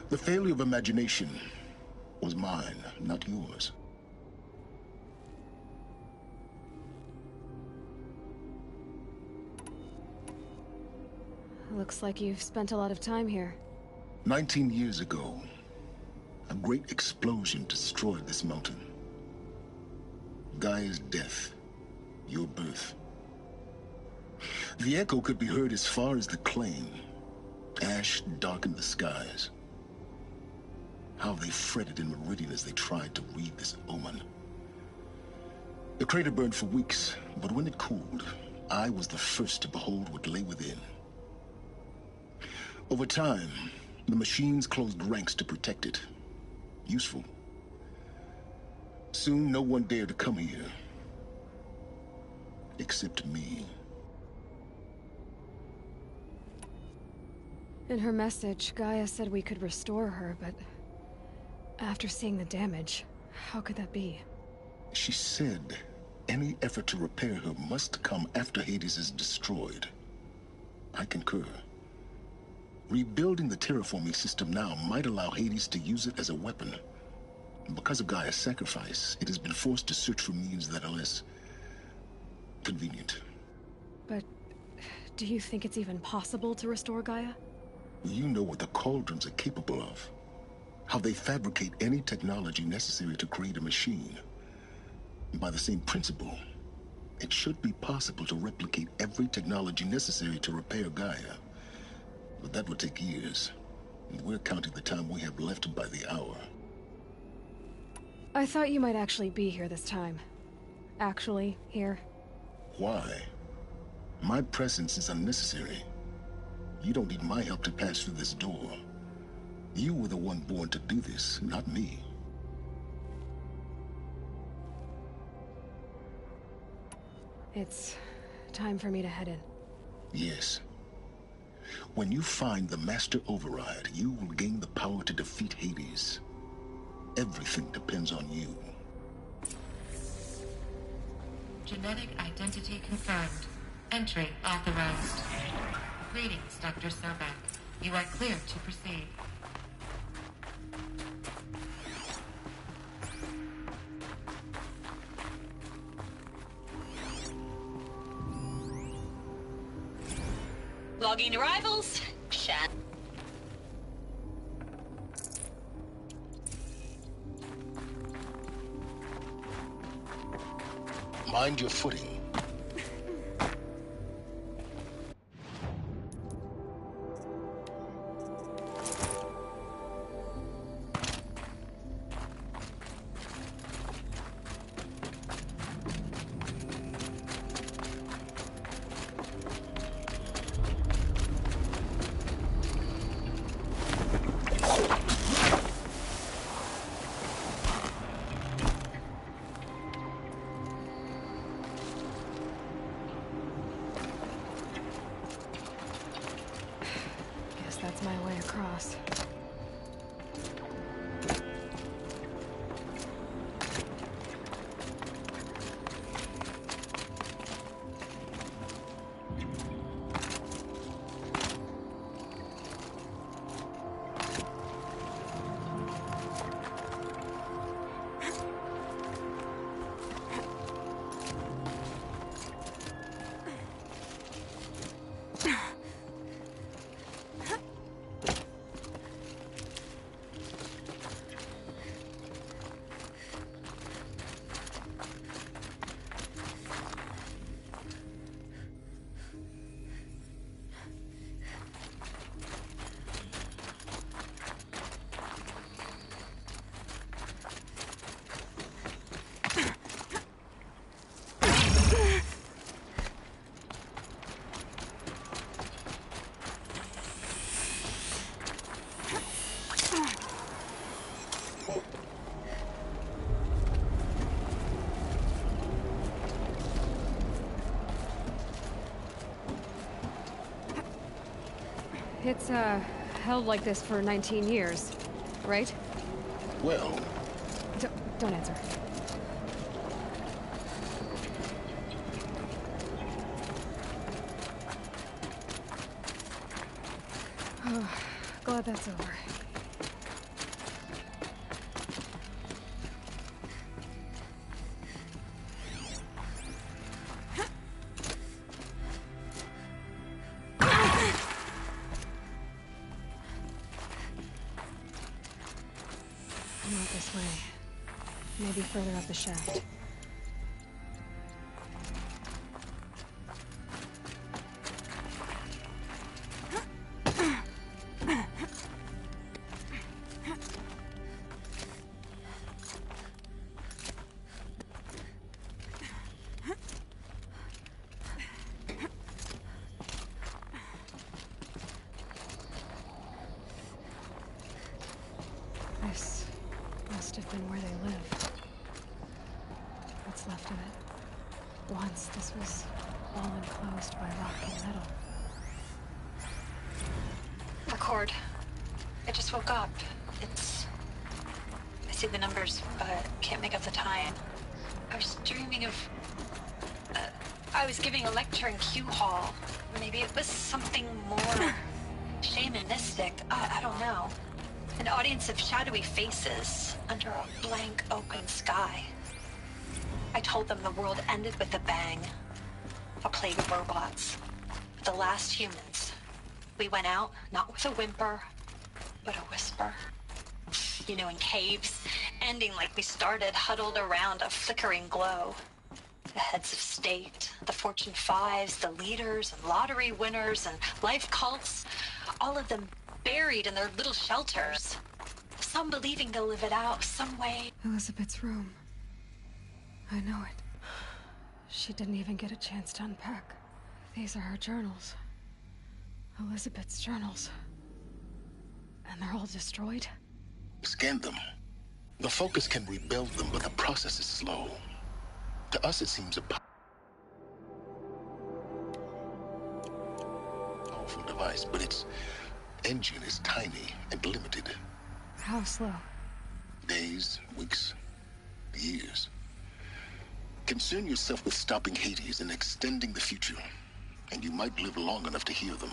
The failure of imagination was mine, not yours. Looks like you've spent a lot of time here. 19 years ago, a great explosion destroyed this mountain. Gaia's death, your birth. The echo could be heard as far as the claim. Ash darkened the skies. How they fretted in meridian as they tried to read this omen. The crater burned for weeks, but when it cooled, I was the first to behold what lay within. Over time, the machines closed ranks to protect it. Useful. Soon, no one dared to come here. Except me. In her message, Gaia said we could restore her, but after seeing the damage, how could that be? She said any effort to repair her must come after Hades is destroyed. I concur. Rebuilding the terraforming system now might allow Hades to use it as a weapon. Because of Gaia's sacrifice, it has been forced to search for means that are less convenient. But do you think it's even possible to restore Gaia? You know what the Cauldrons are capable of. How they fabricate any technology necessary to create a machine. By the same principle, it should be possible to replicate every technology necessary to repair Gaia. But that would take years. And we're counting the time we have left by the hour. I thought you might actually be here this time. Actually, here. Why? My presence is unnecessary. You don't need my help to pass through this door. You were the one born to do this, not me. It's time for me to head in. Yes. When you find the Master Override, you will gain the power to defeat Hades. Everything depends on you. Genetic identity confirmed. Entry authorized. Greetings, Dr. Sobek. You are clear to proceed. Logging arrivals. Mind your footing. boss. It's, held like this for 19 years, right? Well... Don't answer. Oh, glad that's over. Not this way. Maybe further up the shaft. This must have been where they lived. What's left of it. Once this was all enclosed by rock and metal. Record. I just woke up. I see the numbers, but can't make out the time. I was dreaming of... I was giving a lecture in Q Hall. Maybe it was something more shamanistic. I don't know. An audience of shadowy faces under a blank open sky. I told them the world ended with a bang. A plague of robots. The last humans. We went out, not with a whimper, but a whisper. You know, in caves, ending like we started, huddled around a flickering glow. The heads of state, the Fortune 5s, the leaders and lottery winners and life cults, all of them buried in their little shelters. Some believing they'll live it out some way. Elizabeth's room. I know it. She didn't even get a chance to unpack. These are her journals. Elizabeth's journals. And they're all destroyed? Scan them. The Focus can rebuild them, but the process is slow. To us, it seems a powerful device, but its engine is tiny and limited. How slow? Days, weeks, years. Concern yourself with stopping Hades and extending the future, and you might live long enough to hear them.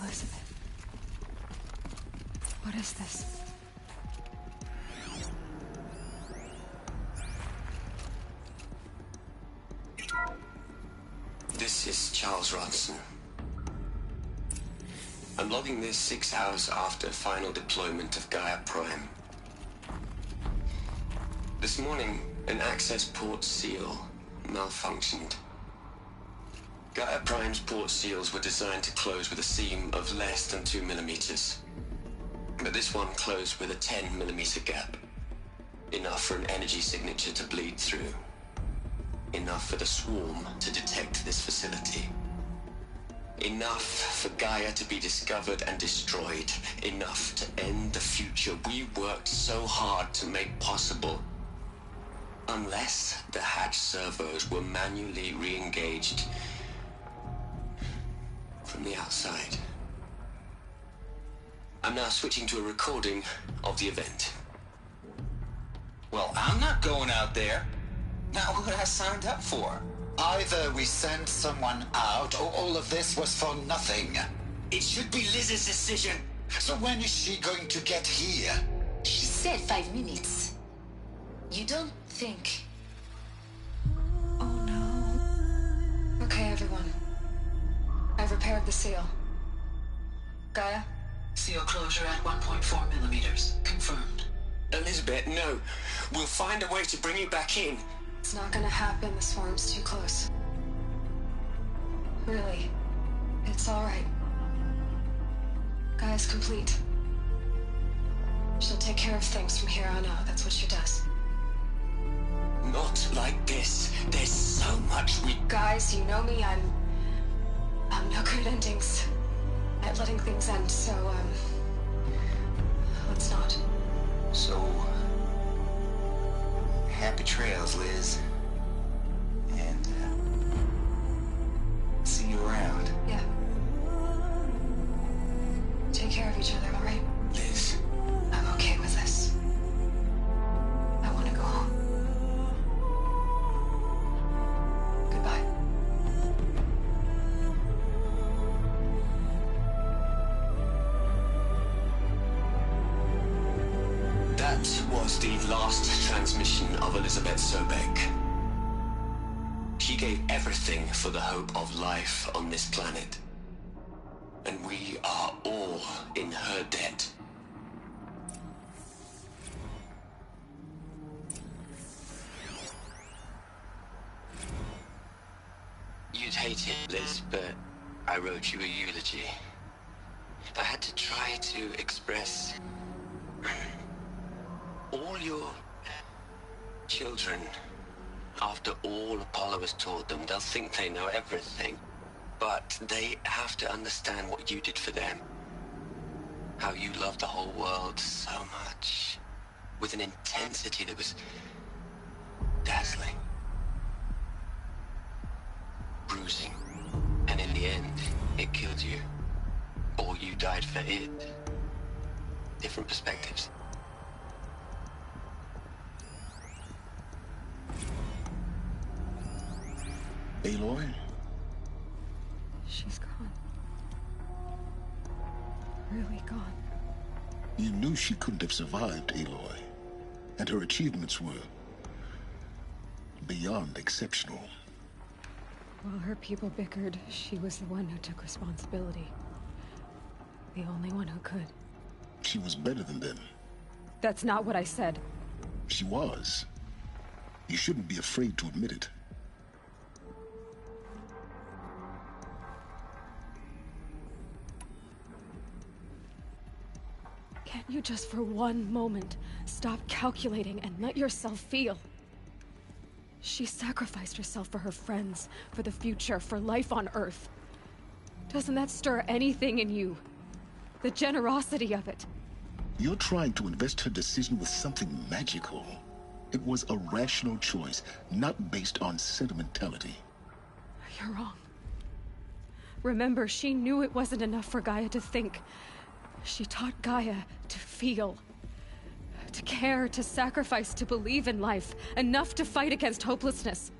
Elizabeth. What is this? This is Charles Rodson. I'm logging this 6 hours after final deployment of Gaia Prime. This morning, an access port seal malfunctioned. Gaia Prime's port seals were designed to close with a seam of less than 2 millimeters. But this one closed with a 10 millimeter gap. Enough for an energy signature to bleed through. Enough for the swarm to detect this facility. Enough for Gaia to be discovered and destroyed. Enough to end the future we worked so hard to make possible. Unless the hatch servos were manually re-engaged from the outside. I'm now switching to a recording of the event. Well, I'm not going out there. Not what I signed up for. Either we send someone out, or all of this was for nothing. It should be Liz's decision. So when is she going to get here? She said 5 minutes. You don't think... Oh no. Okay, everyone. I've repaired the seal. Gaia? Seal closure at 1.4 millimeters. Confirmed. Elizabeth, no. We'll find a way to bring you back in. It's not gonna happen. The swarm's too close. Really. It's alright. Gaia's complete. She'll take care of things from here on out. That's what she does. Not like this. There's so much we... Guys, you know me. I'm no good at endings. At letting things end, so, let's not. So... happy trails, Liz. And, see you around. Yeah. Take care of each other, alright? Liz. I'm okay with this. I want to go home. Goodbye. That was the last transmission of Elizabeth Sobek. She gave everything for the hope of life on this planet. And we are all in her debt. You'd hate it, Liz, but I wrote you a eulogy. I had to try to express all your children. After all Apollo has taught them, they'll think they know everything. But they have to understand what you did for them. How you loved the whole world so much. With an intensity that was dazzling. Bruising. And in the end, it killed you. Or you died for it. Different perspectives. Aloy? She's gone. Really gone. You knew she couldn't have survived, Aloy. And her achievements were beyond exceptional. While her people bickered, she was the one who took responsibility. The only one who could. She was better than them. That's not what I said. She was. You shouldn't be afraid to admit it. Can't you just for one moment stop calculating and let yourself feel? She sacrificed herself for her friends, for the future, for life on Earth. Doesn't that stir anything in you? The generosity of it. You're trying to invest her decision with something magical. It was a rational choice, not based on sentimentality. You're wrong. Remember, she knew it wasn't enough for Gaia to think. She taught Gaia to feel. To care, to sacrifice, to believe in life. Enough to fight against hopelessness.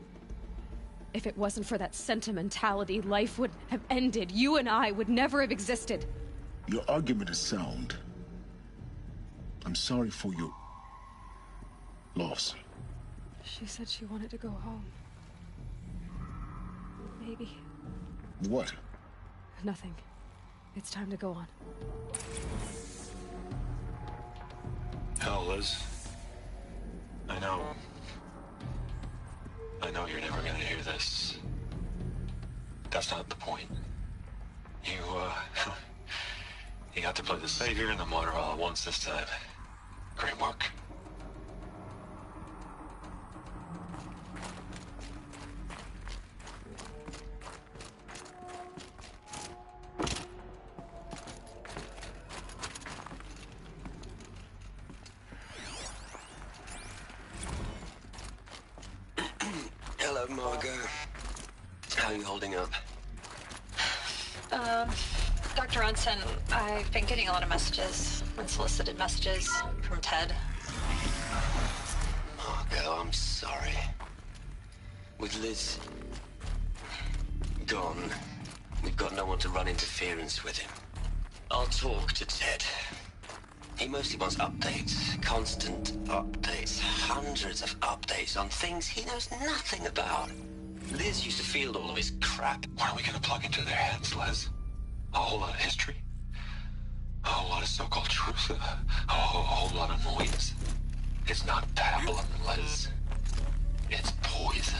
If it wasn't for that sentimentality, life would have ended. You and I would never have existed. Your argument is sound. I'm sorry for your loss. She said she wanted to go home. Maybe. What? Nothing. It's time to go on. Hell, Liz. I know you're never gonna hear this. That's not the point. You got to play the savior and the martyr all at once this time. Great work. Margot, how are you holding up? Dr. Unson, I've been getting a lot of messages, unsolicited messages from Ted. Margot, I'm sorry. With Liz gone, we've got no one to run interference with him. I'll talk to Ted. He mostly wants updates, constant updates, hundreds of updates on things he knows nothing about. Liz used to field all of his crap. What are we gonna plug into their heads, Les? A whole lot of history? A whole lot of so-called truth? A whole lot of noise? It's not pablum, Les. It's poison.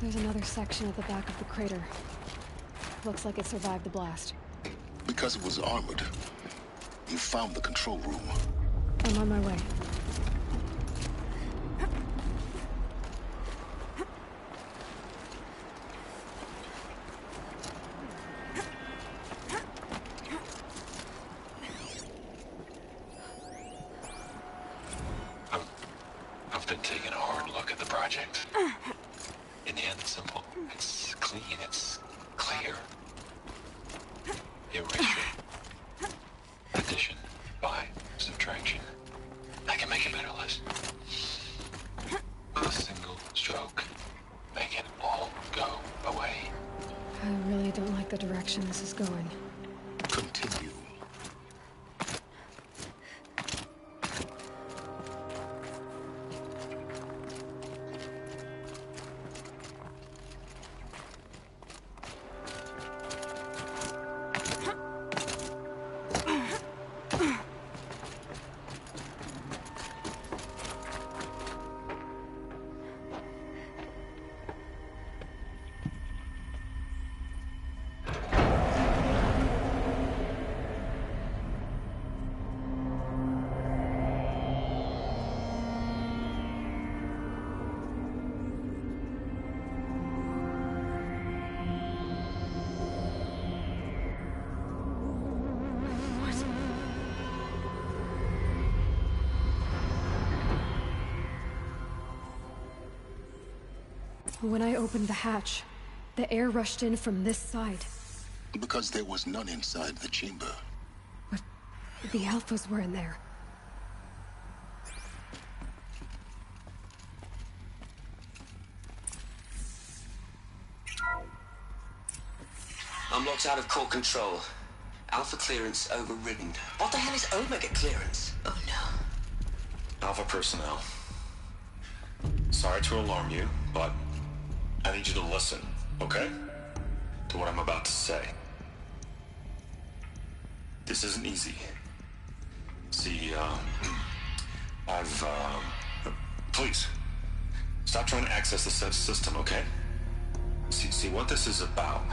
There's another section at the back of the crater. Looks like it survived the blast. Because it was armored, you found the control room. I'm on my way. I've been taking a hard look at the project. In the end, it's simple. It's clean. It's clear. Erasure. Addition. By. Subtraction. I can make it better, Les. A single stroke. Make it all go away. I really don't like the direction this is going. Continue. When I opened the hatch, the air rushed in from this side. Because there was none inside the chamber. But the Alphas were in there. I'm locked out of core control. Alpha clearance overridden. What the hell is Omega clearance? Oh no. Alpha personnel. Sorry to alarm you, but I need you to listen, okay? To what I'm about to say. This isn't easy. See, please, stop trying to access the system, okay? See, what this is about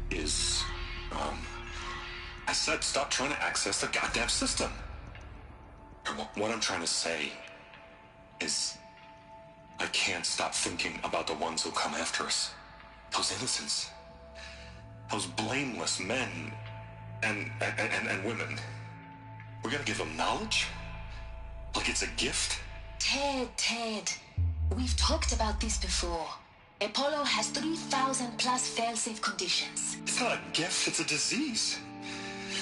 is, I said stop trying to access the goddamn system. What I'm trying to say is, I can't stop thinking about the ones who come after us. Those innocents. Those blameless men and women. We're gonna give them knowledge? Like it's a gift? Ted. We've talked about this before. Apollo has 3,000 plus fail-safe conditions. It's not a gift, it's a disease.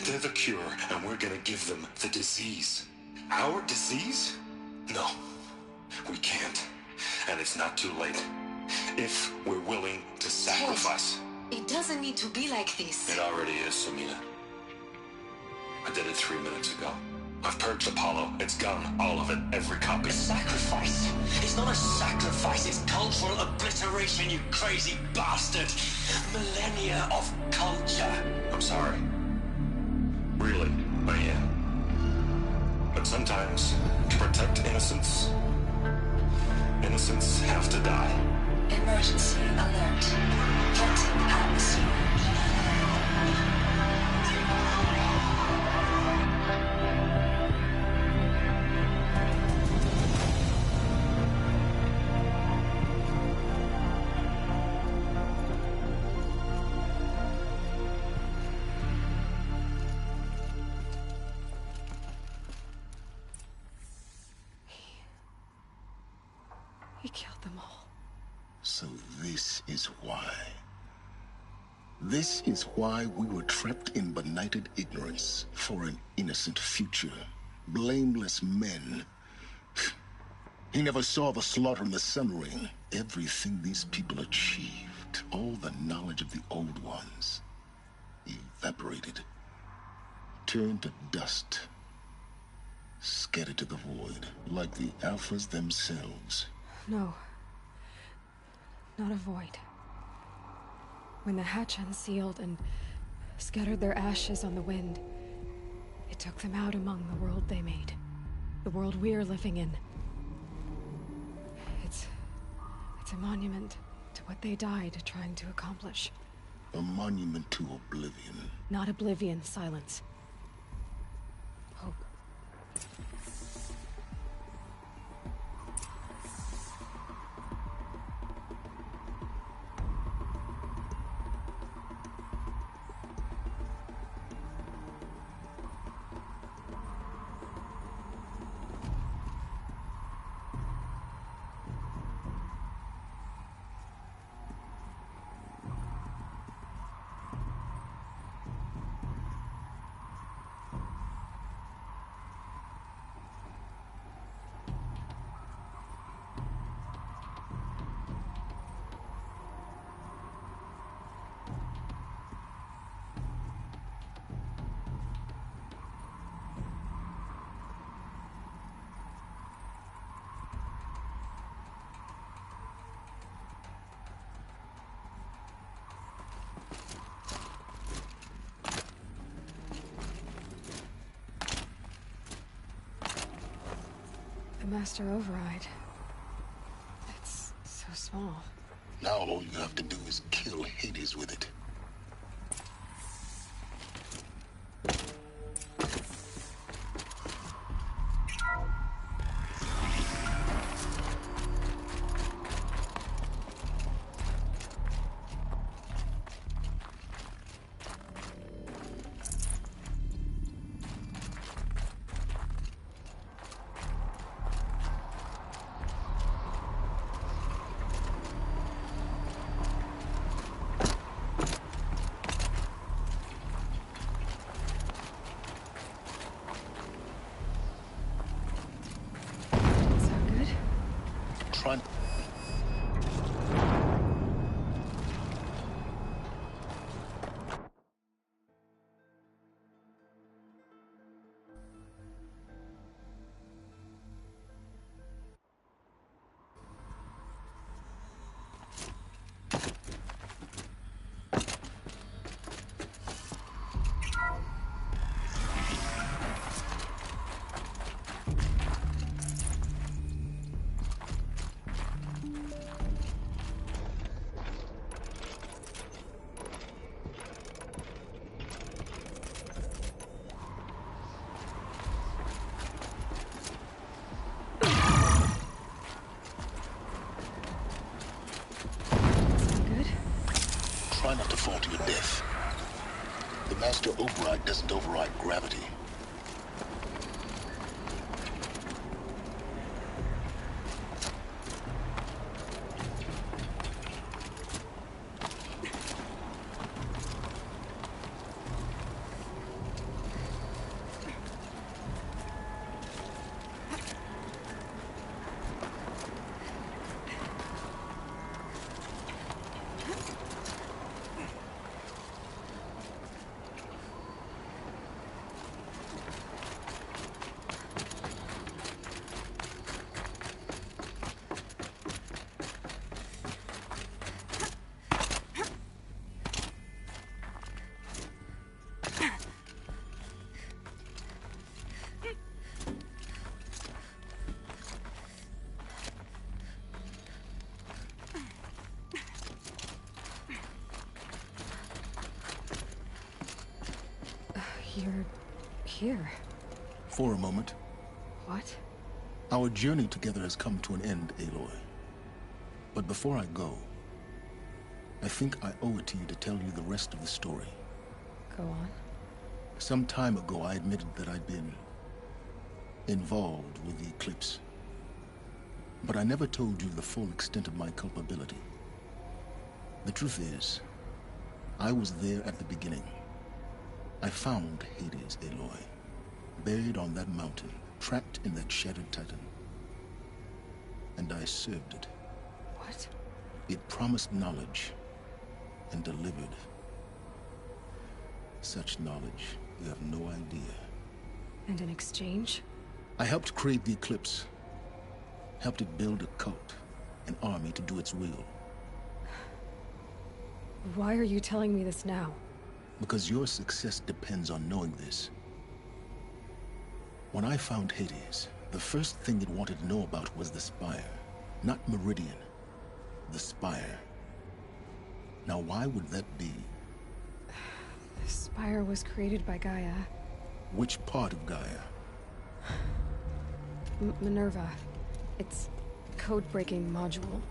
They're the cure, and we're gonna give them the disease. Our disease? No, we can't. And it's not too late. If we're willing to sacrifice. Ted, it doesn't need to be like this. It already is, Samina. I did it 3 minutes ago. I've purged Apollo. It's gone. All of it. Every copy. A sacrifice? It's not a sacrifice. It's cultural obliteration, you crazy bastard. Millennia of culture. I'm sorry. Really, I am. But sometimes, to protect innocence, innocents have to die. Emergency alert. Venting atmosphere. We killed them all. So this is why. This is why we were trapped in benighted ignorance for an innocent future. Blameless men. He never saw the slaughter in the Sun Ring. Everything these people achieved, all the knowledge of the old ones, evaporated, turned to dust, scattered to the void, like the Alphas themselves. No. Not a void. When the hatch unsealed and scattered their ashes on the wind, it took them out among the world they made. The world we're living in. It's a monument to what they died trying to accomplish. A monument to oblivion. Not oblivion, silence. Hope. The Master Override. It's so small. Now all you have to do is kill Hades with it. Try. Try not to fall to your death. The Master Override doesn't override gravity. You're here. For a moment. What? Our journey together has come to an end, Aloy. But before I go, I think I owe it to you to tell you the rest of the story. Go on. Some time ago, I admitted that I'd been involved with the Eclipse. But I never told you the full extent of my culpability. The truth is, I was there at the beginning. I found Hades, Aloy, buried on that mountain, trapped in that shattered titan. And I served it. What? It promised knowledge and delivered. Such knowledge, you have no idea. And in exchange? I helped create the Eclipse. Helped it build a cult, an army to do its will. Why are you telling me this now? Because your success depends on knowing this. When I found Hades, the first thing it wanted to know about was the Spire. Not Meridian. The Spire. Now why would that be? The Spire was created by Gaia. Which part of Gaia? Minerva. It's code-breaking module.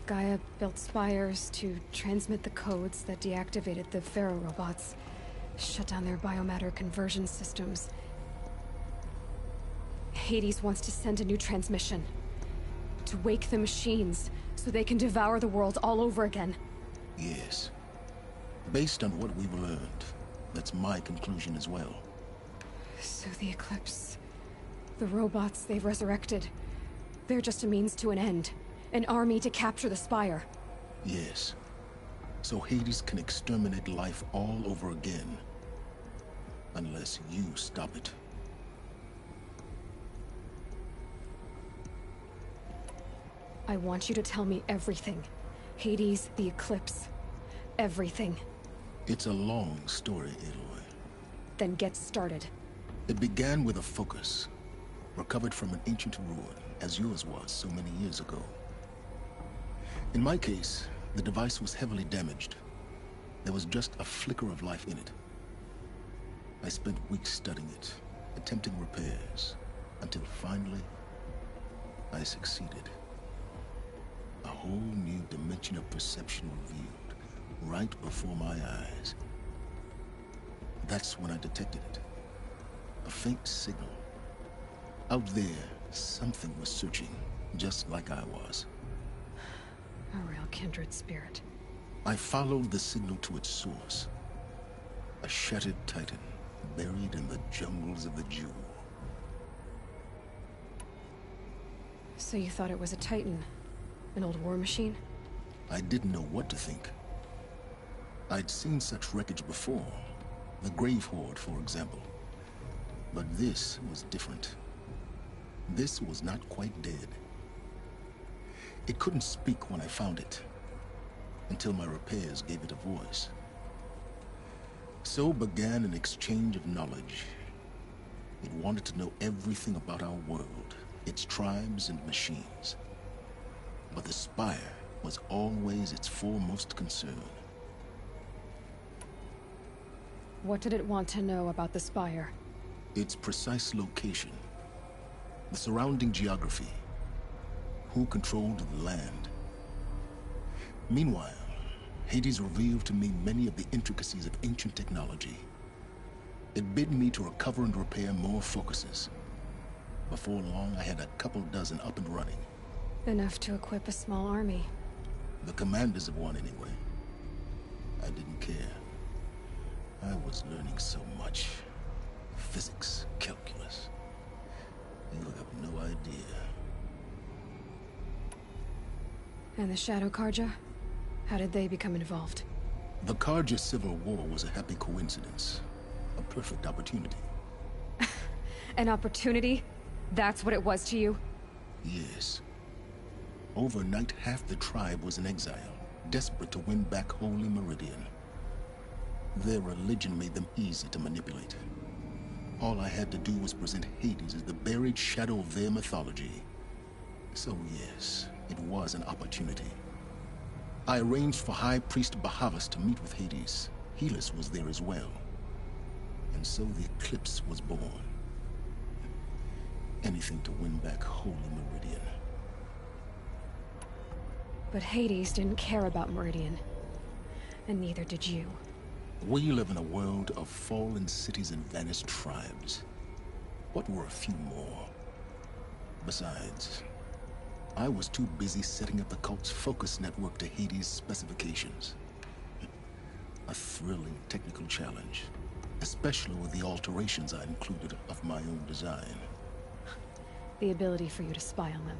Gaia built spires to transmit the codes that deactivated the Pharaoh robots, shut down their biomatter conversion systems. Hades wants to send a new transmission. To wake the machines, so they can devour the world all over again. Yes. Based on what we've learned, that's my conclusion as well. So the Eclipse... the robots they've resurrected... they're just a means to an end. An army to capture the Spire. Yes. So Hades can exterminate life all over again. Unless you stop it. I want you to tell me everything. Hades, the Eclipse. Everything. It's a long story, Aloy. Then get started. It began with a focus. Recovered from an ancient ruin, as yours was so many years ago. In my case, the device was heavily damaged. There was just a flicker of life in it. I spent weeks studying it, attempting repairs, until finally, I succeeded. A whole new dimension of perception revealed, right before my eyes. That's when I detected it. A faint signal. Out there, something was searching, just like I was. A real kindred spirit. I followed the signal to its source. A shattered titan, buried in the jungles of the Jewel. So you thought it was a titan? An old war machine? I didn't know what to think. I'd seen such wreckage before. The Grave Horde, for example. But this was different. This was not quite dead. It couldn't speak when I found it, until my repairs gave it a voice. So began an exchange of knowledge. It wanted to know everything about our world, its tribes and machines. But the Spire was always its foremost concern. What did it want to know about the Spire? Its precise location, the surrounding geography, who controlled the land. Meanwhile, Hades revealed to me many of the intricacies of ancient technology. It bid me to recover and repair more focuses. Before long, I had a couple dozen up and running. Enough to equip a small army. The commanders of one, anyway. I didn't care. I was learning so much. Physics, calculus. You have no idea. And the Shadow Karja? How did they become involved? The Karja Civil War was a happy coincidence. A perfect opportunity. An opportunity? That's what it was to you? Yes. Overnight, half the tribe was in exile, desperate to win back Holy Meridian. Their religion made them easy to manipulate. All I had to do was present Hades as the buried shadow of their mythology. So yes, it was an opportunity. I arranged for High Priest Bahavas to meet with Hades. Helis was there as well. And so the Eclipse was born. Anything to win back Holy Meridian. But Hades didn't care about Meridian. And neither did you. We live in a world of fallen cities and vanished tribes. What were a few more? Besides, I was too busy setting up the cult's focus network to Hades' specifications. A thrilling technical challenge, especially with the alterations I included of my own design. The ability for you to spy on them.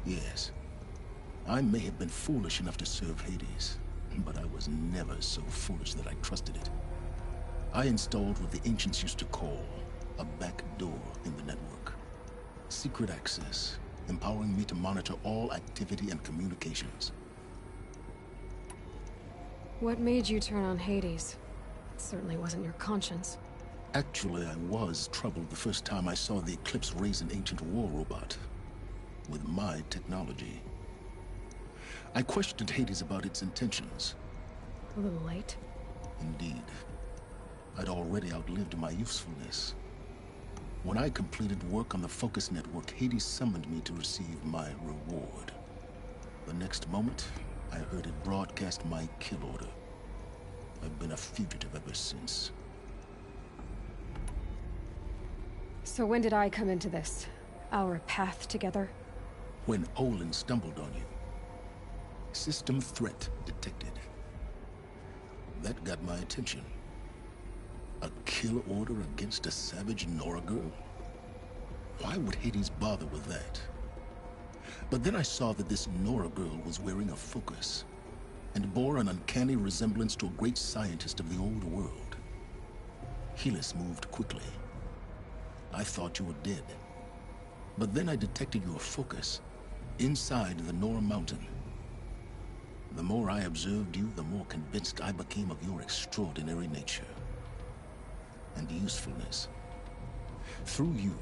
Yes. I may have been foolish enough to serve Hades, but I was never so foolish that I trusted it. I installed what the ancients used to call a back door in the network. Secret access, empowering me to monitor all activity and communications. What made you turn on Hades? It certainly wasn't your conscience. Actually, I was troubled the first time I saw the Eclipse raise an ancient war robot. With my technology. I questioned Hades about its intentions. A little late. Indeed. I'd already outlived my usefulness. When I completed work on the Focus Network, Hades summoned me to receive my reward. The next moment, I heard it broadcast my kill order. I've been a fugitive ever since. So when did I come into this? Our path together? When Olin stumbled on you. System threat detected. That got my attention. A kill order against a savage Nora girl? Why would Hades bother with that? But then I saw that this Nora girl was wearing a focus, and bore an uncanny resemblance to a great scientist of the old world. Helis moved quickly. I thought you were dead. But then I detected your focus inside the Nora mountain. The more I observed you, the more convinced I became of your extraordinary nature and usefulness. Through you,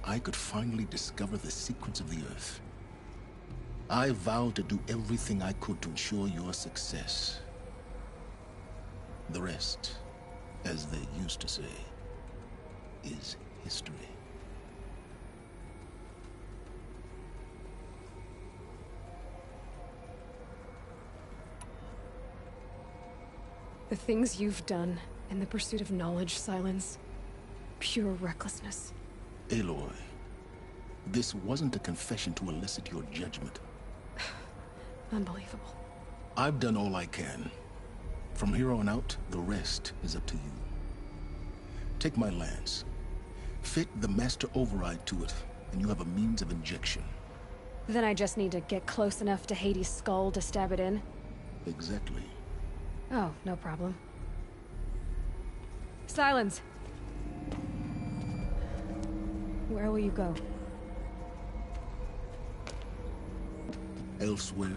I could finally discover the secrets of the Earth. I vowed to do everything I could to ensure your success. The rest, as they used to say, is history. The things you've done in the pursuit of knowledge, Silence. Pure recklessness. Aloy, this wasn't a confession to elicit your judgment. Unbelievable. I've done all I can. From here on out, the rest is up to you. Take my lance. Fit the master override to it, and you have a means of injection. Then I just need to get close enough to Hades' skull to stab it in? Exactly. Oh, no problem. Silence! Where will you go? Elsewhere.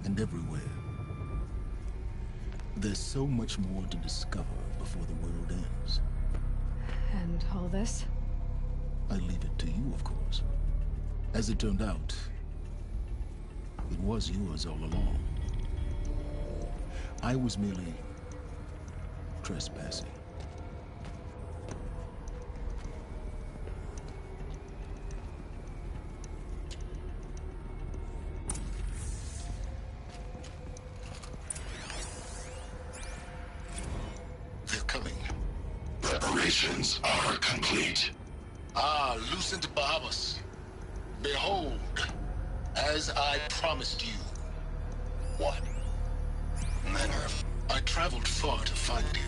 And everywhere. There's so much more to discover before the world ends. And all this? I leave it to you, of course. As it turned out, it was yours all along. I was merely trespassing. They're coming. Preparations are complete. Ah, Lucent Bahamas. Behold, as I promised you. What? Manner of... I traveled far to find you.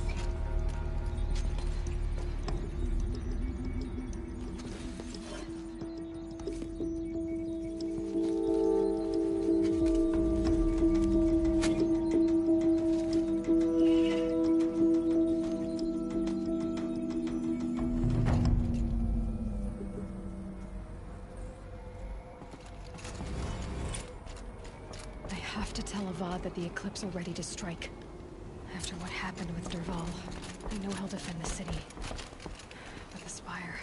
I have to tell Avad that the Eclipse are ready to strike. After what happened with Derval, I know he'll defend the city. But the Spire...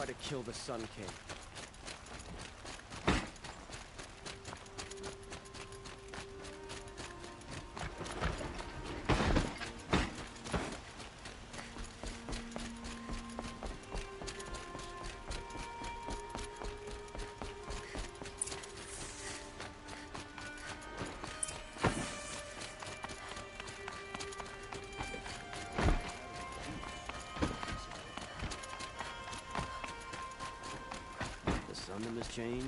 try to kill the Sun King. In this chain.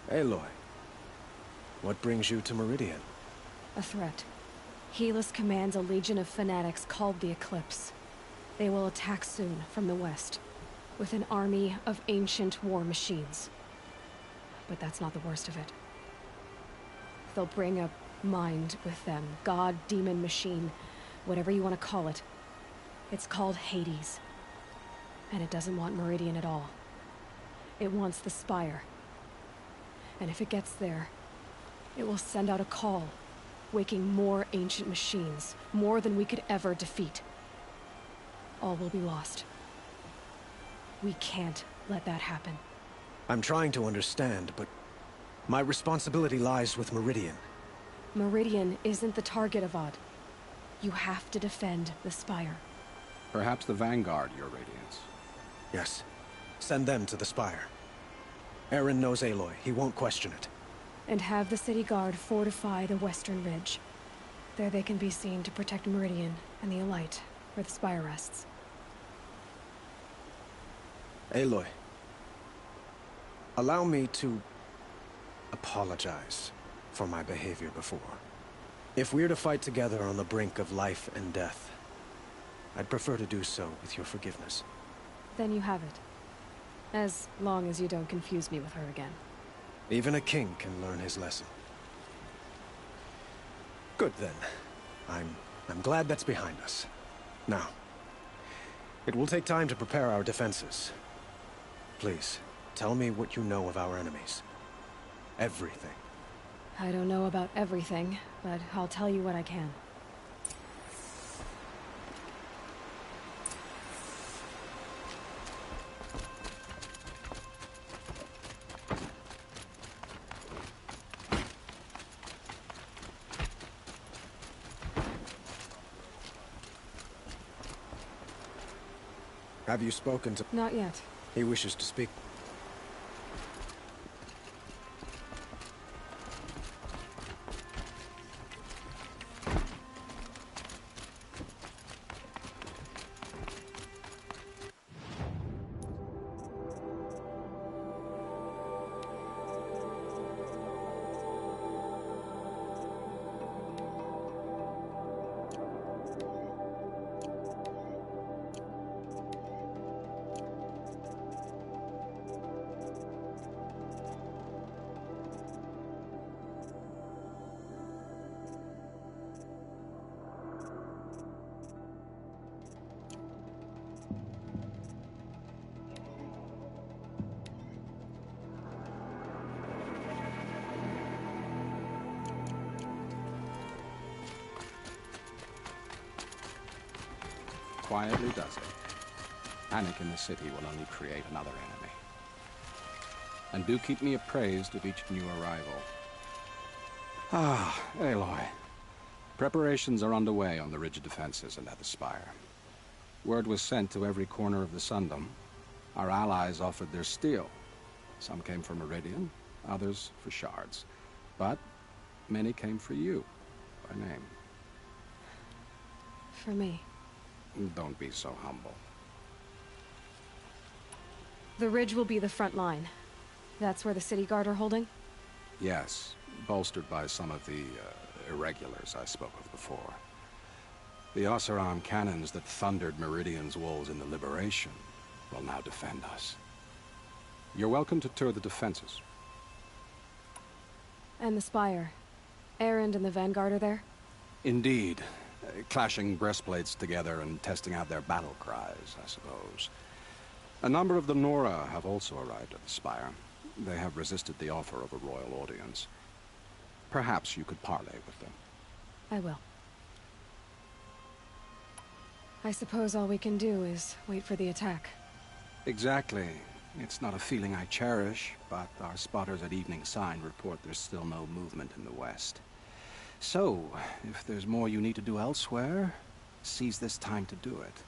Aloy, what brings you to Meridian? A threat. Helis commands a legion of fanatics called the Eclipse. They will attack soon from the west, with an army of ancient war machines. But that's not the worst of it. They'll bring a mind with them, god, demon, machine, whatever you want to call it. It's called Hades. And it doesn't want Meridian at all. It wants the Spire. And if it gets there, it will send out a call, waking more ancient machines, more than we could ever defeat. All will be lost. We can't let that happen. I'm trying to understand, but my responsibility lies with Meridian. Meridian isn't the target, Avad. You have to defend the Spire. Perhaps the Vanguard, Your Radiance. Yes. Send them to the Spire. Aaron knows Aloy. He won't question it. And have the city guard fortify the western ridge. There they can be seen to protect Meridian and the Elite, where the Spire rests. Aloy, allow me to apologize for my behavior before. If we're to fight together on the brink of life and death, I'd prefer to do so with your forgiveness. Then you have it. As long as you don't confuse me with her again. Even a king can learn his lesson. Good then. I'm glad that's behind us. Now, it will take time to prepare our defenses. Please, tell me what you know of our enemies. Everything. I don't know about everything, but I'll tell you what I can. Have you spoken to... Not yet. He wishes to speak. Quietly does it. Panic in the city will only create another enemy. And do keep me appraised of each new arrival. Ah, Aloy. Preparations are underway on the ridge defenses and at the Spire. Word was sent to every corner of the Sundom. Our allies offered their steel. Some came for Meridian, others for shards. But many came for you, by name. For me. Don't be so humble. The ridge will be the front line. That's where the city guard are holding? Yes, bolstered by some of the irregulars I spoke of before. The Oseram cannons that thundered Meridian's walls in the Liberation will now defend us. You're welcome to tour the defenses. And the Spire. Erend and the Vanguard are there? Indeed. Clashing breastplates together and testing out their battle cries, I suppose. A number of the Nora have also arrived at the Spire. They have resisted the offer of a royal audience. Perhaps you could parley with them. I will. I suppose all we can do is wait for the attack. Exactly. It's not a feeling I cherish, but our spotters at Evening Sign report there's still no movement in the west. So, if there's more you need to do elsewhere, seize this time to do it.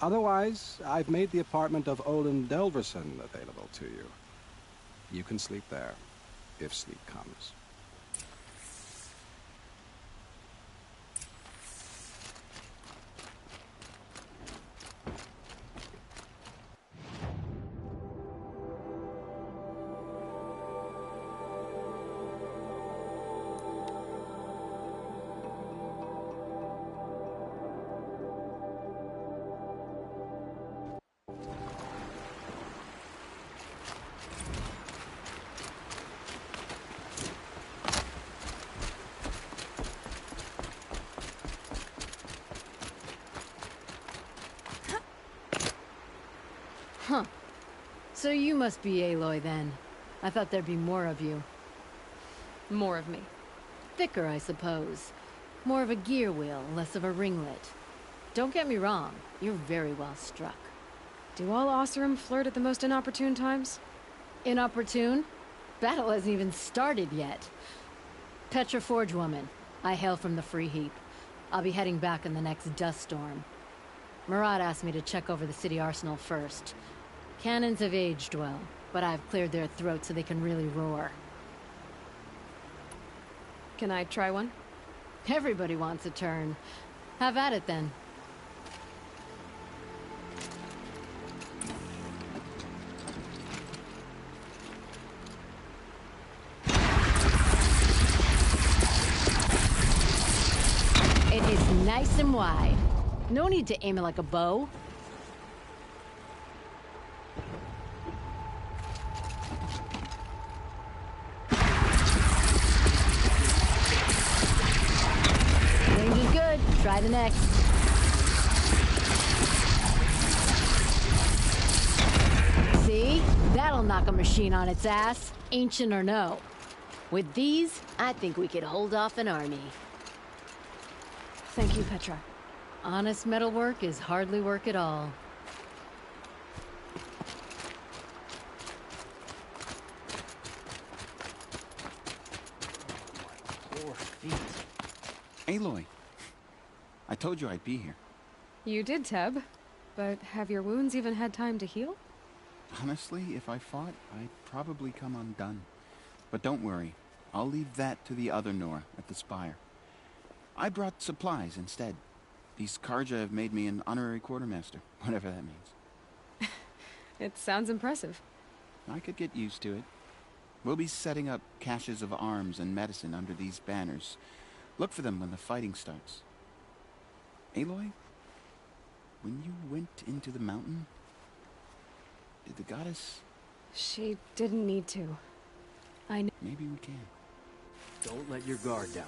Otherwise, I've made the apartment of Olin Delverson available to you. You can sleep there, if sleep comes. Huh. So you must be Aloy then. I thought there'd be more of you. More of me. Thicker, I suppose. More of a gear wheel, less of a ringlet. Don't get me wrong, you're very well struck. Do all Oseram flirt at the most inopportune times? Inopportune? Battle hasn't even started yet. Petra Forge woman. I hail from the Free Heap. I'll be heading back in the next dust storm. Murad asked me to check over the city arsenal first. Cannons have aged well, but I've cleared their throats so they can really roar. Can I try one? Everybody wants a turn. Have at it then. It is nice and wide. No need to aim it like a bow. Range is good. Try the next. See? That'll knock a machine on its ass, ancient or no. With these, I think we could hold off an army. Thank you, Petra. Honest metalwork is hardly work at all. Poor feet. Aloy, I told you I'd be here. You did, Teb. But have your wounds even had time to heal? Honestly, if I fought, I'd probably come undone. But don't worry, I'll leave that to the other Nora at the Spire. I brought supplies instead. These Karja have made me an honorary quartermaster, whatever that means. It sounds impressive. I could get used to it. We'll be setting up caches of arms and medicine under these banners. Look for them when the fighting starts. Aloy, when you went into the mountain, did the goddess... She didn't need to. I knew... Maybe we can. Don't let your guard down.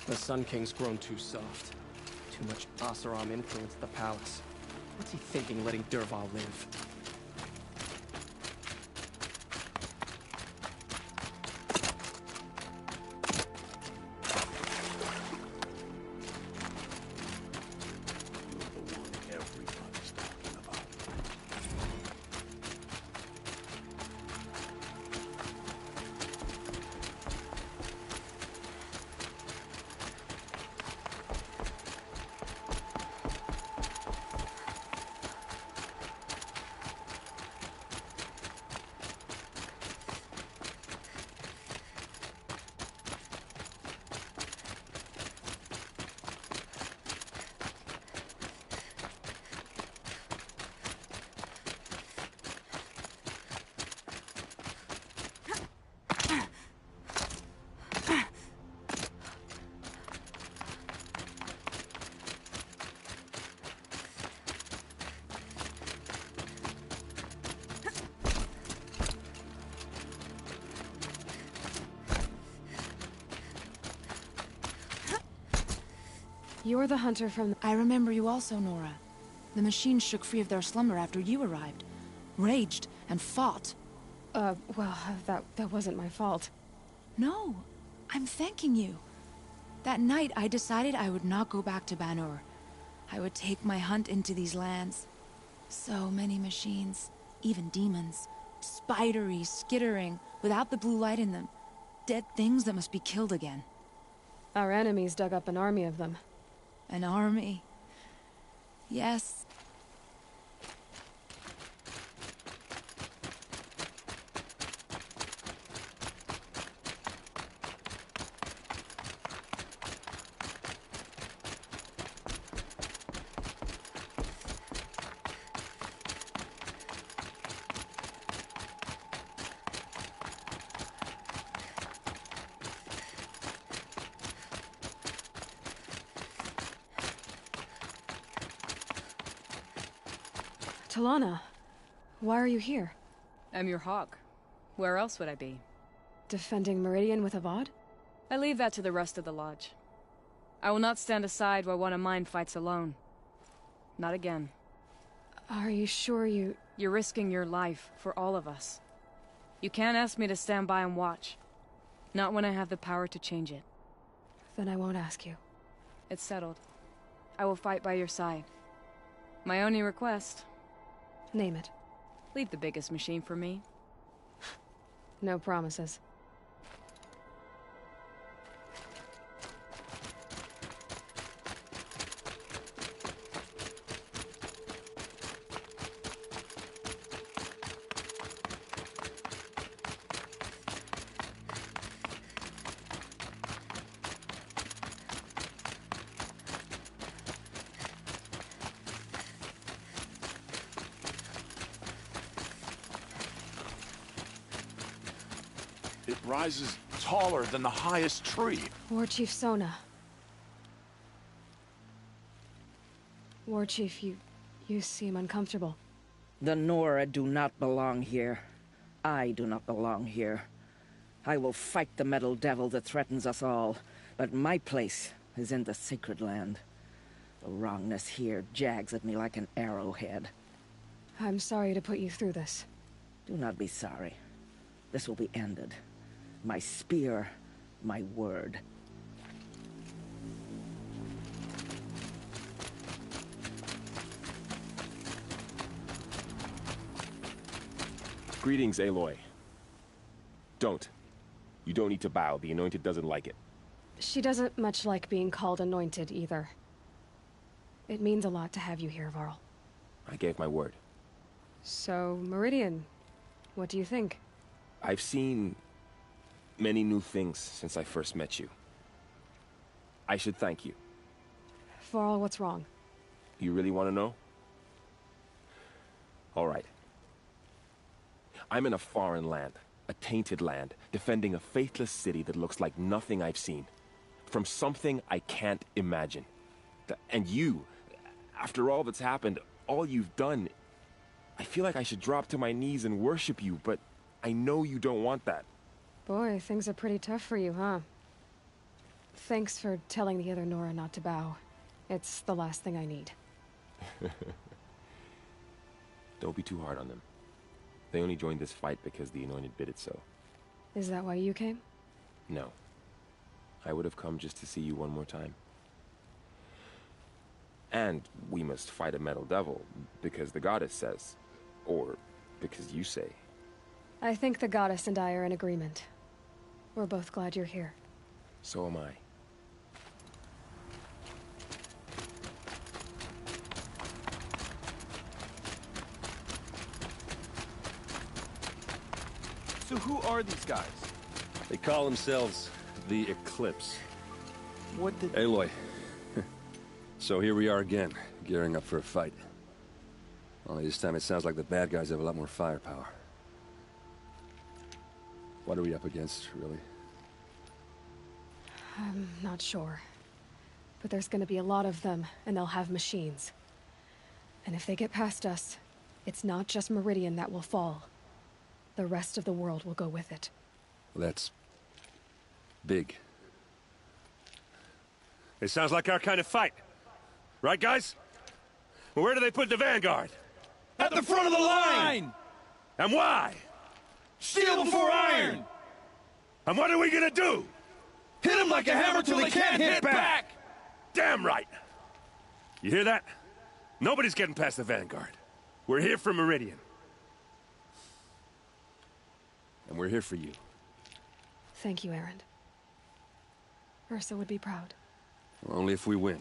The Sun King's grown too soft. Too much Oseram influenced the palace. What's he thinking letting Dervahl live? You're the hunter from... I remember you also, Nora. The machines shook free of their slumber after you arrived. Raged and fought. Well, that wasn't my fault. No, I'm thanking you. That night, I decided I would not go back to Banur. I would take my hunt into these lands. So many machines, even demons. Spidery, skittering, without the blue light in them. Dead things that must be killed again. Our enemies dug up an army of them. An army? Yes. Talana, why are you here? I'm your hawk. Where else would I be? Defending Meridian with Avad? I leave that to the rest of the Lodge. I will not stand aside while one of mine fights alone. Not again. Are you sure you... You're risking your life for all of us. You can't ask me to stand by and watch. Not when I have the power to change it. Then I won't ask you. It's settled. I will fight by your side. My only request... Name it. Leave the biggest machine for me. No promises. It rises taller than the highest tree. War Chief Sona. War Chief, you seem uncomfortable. The Nora do not belong here. I do not belong here. I will fight the metal devil that threatens us all, but my place is in the sacred land. The wrongness here jags at me like an arrowhead. I'm sorry to put you through this. Do not be sorry. This will be ended. My spear, my word. Greetings, Aloy. Don't. You don't need to bow. The Anointed doesn't like it. She doesn't much like being called Anointed, either. It means a lot to have you here, Varl. I gave my word. So, Meridian, what do you think? I've seen many new things since I first met you. I should thank you. Varl, what's wrong? You really want to know? All right. I'm in a foreign land, a tainted land, defending a faithless city that looks like nothing I've seen. From something I can't imagine. And you, after all that's happened, all you've done, I feel like I should drop to my knees and worship you, but I know you don't want that. Boy, things are pretty tough for you, huh? Thanks for telling the other Nora not to bow. It's the last thing I need. Don't be too hard on them. They only joined this fight because the Anointed bid it so. Is that why you came? No. I would have come just to see you one more time. And we must fight a metal devil, because the goddess says. Or because you say. I think the goddess and I are in agreement. We're both glad you're here. So am I. So who are these guys? They call themselves the Eclipse. What did... Aloy. So here we are again, gearing up for a fight. Only this time it sounds like the bad guys have a lot more firepower. What are we up against, really? I'm not sure. But there's gonna be a lot of them, and they'll have machines. And if they get past us, it's not just Meridian that will fall. The rest of the world will go with it. Well, that's... big. It sounds like our kind of fight. Right, guys? Well, where do they put the vanguard? At the front of the line! And why? Steel before iron! And what are we gonna do? Hit them like a hammer till they can't hit back! Damn right! You hear that? Nobody's getting past the Vanguard. We're here for Meridian. And we're here for you. Thank you, Erend. Ursa would be proud. Well, only if we win.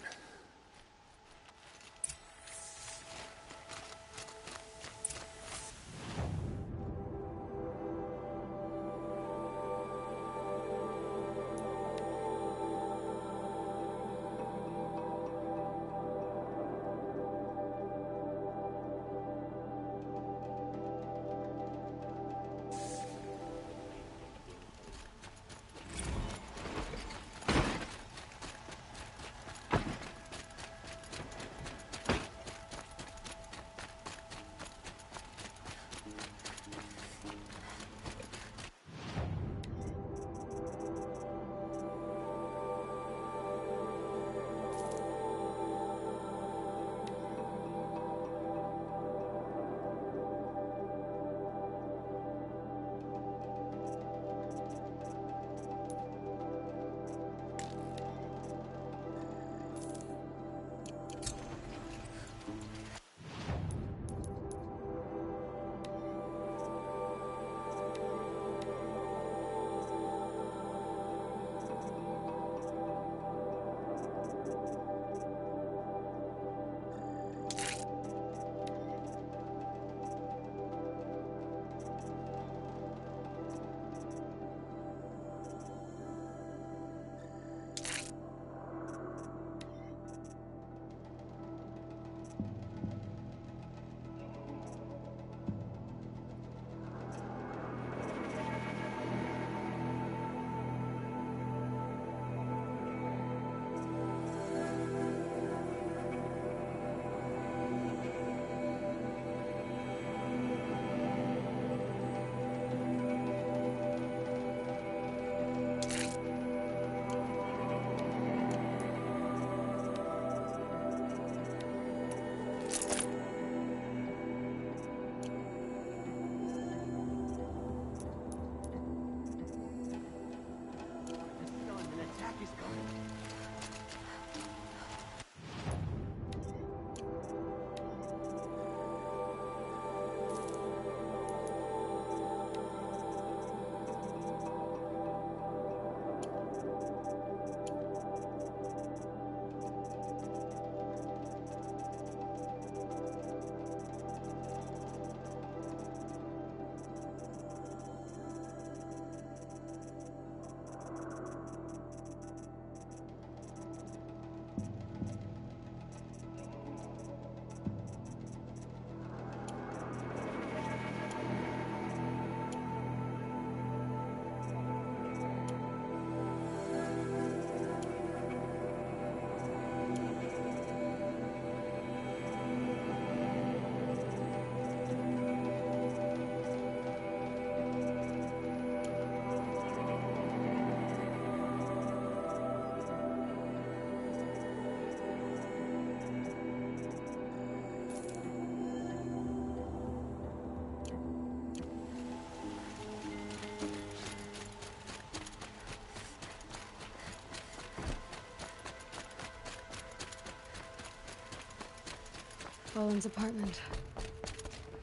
Bowen's apartment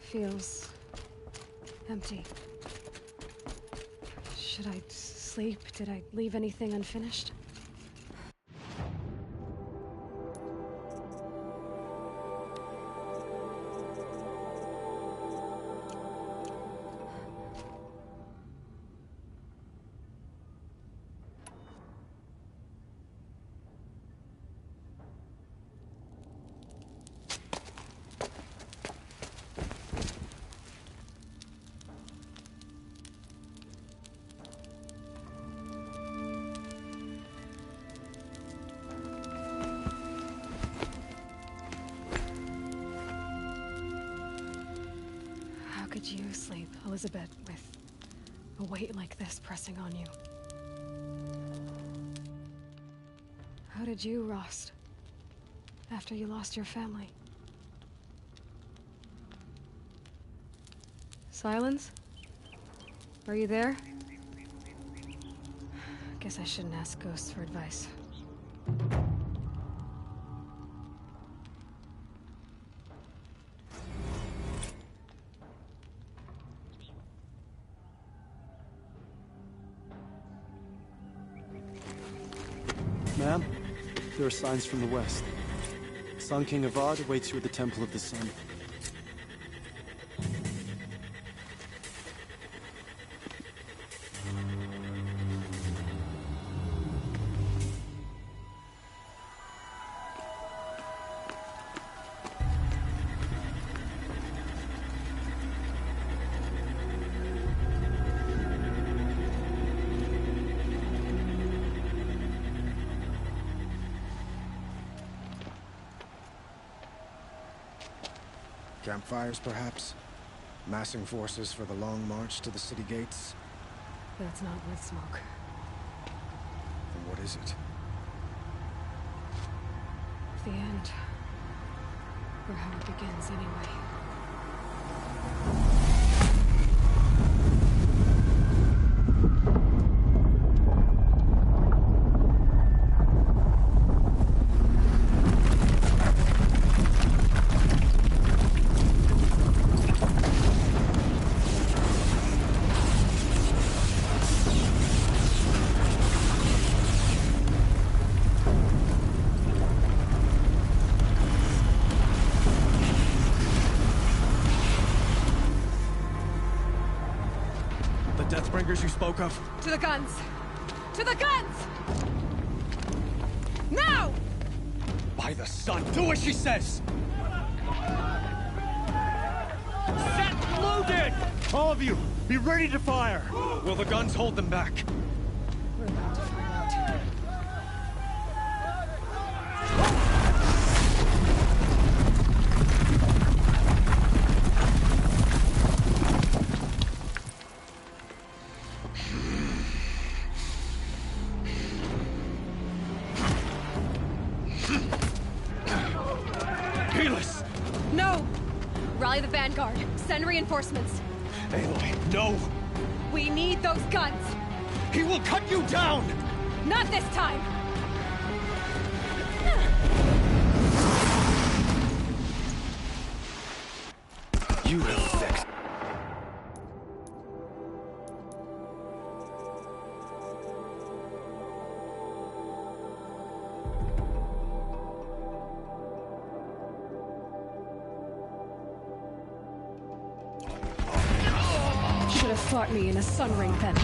feels empty. Should I sleep? Did I leave anything unfinished? How could you sleep, Elizabeth, with a weight like this pressing on you? How did you rest after you lost your family? Silence? Are you there? Guess I shouldn't ask ghosts for advice. Ma'am, there are signs from the west. Sun King Avad awaits you at the Temple of the Sun. Campfires, perhaps? Massing forces for the long march to the city gates? That's not with smoke. Then what is it? The end. Or how it begins, anyway. Deathbringers you spoke of? To the guns! To the guns! Now! By the sun, do as she says! Set loaded! All of you, be ready to fire! Will the guns hold them back? We're about to find out. No! Rally the Vanguard. Send reinforcements. Aloy, no! We need those guns! He will cut you down! Not this time! You have vexed. Should have fought me in a sun ring then.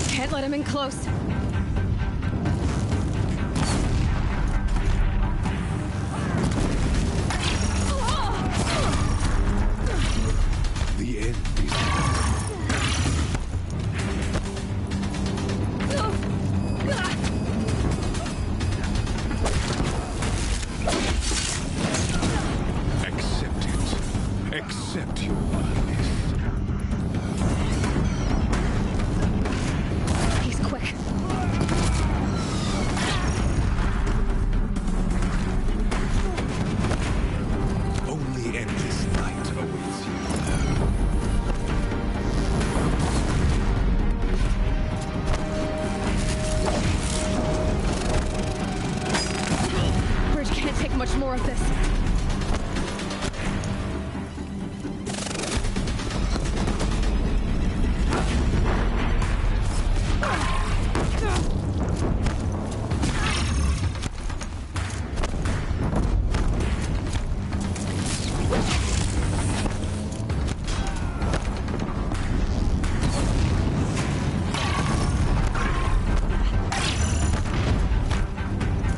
Can't let him in close. The end is accept your weakness. He's quick. Only endless night awaits you. Bridge can't take much more of this.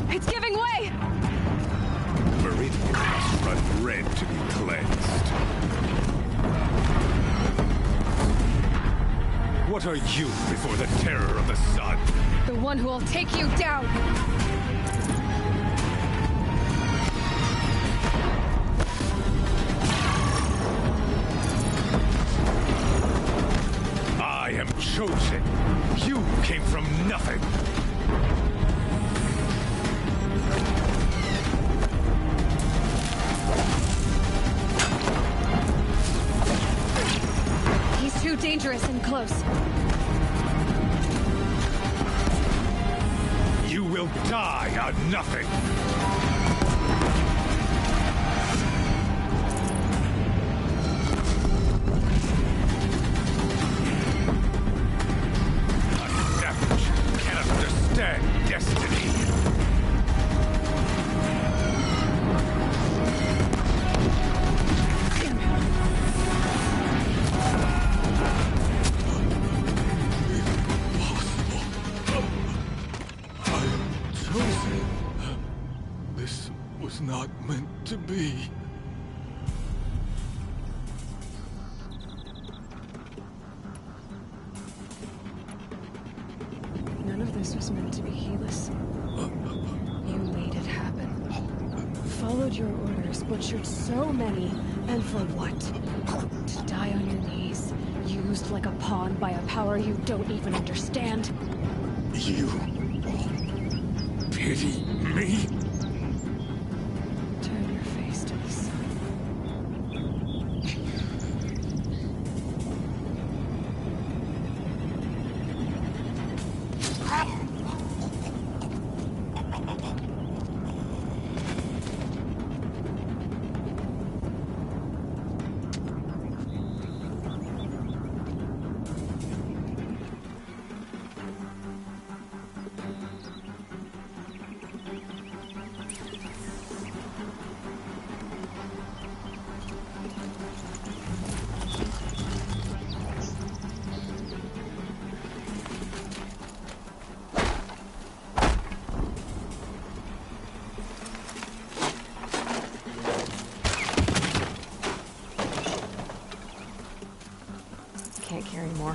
It's giving way! Meridian must run red to be cleansed. What are you before the terror of the sun? The one who will take you down! I am chosen. You came from nothing. close. You will die on nothing! A savage cannot understand destiny. This was not meant to be. None of this was meant to be Helis. You made it happen. Followed your orders, butchered so many, and for what? To die on your knees, used like a pawn by a power you don't even understand. You pity me? Turn your face to the sun. Can't carry more.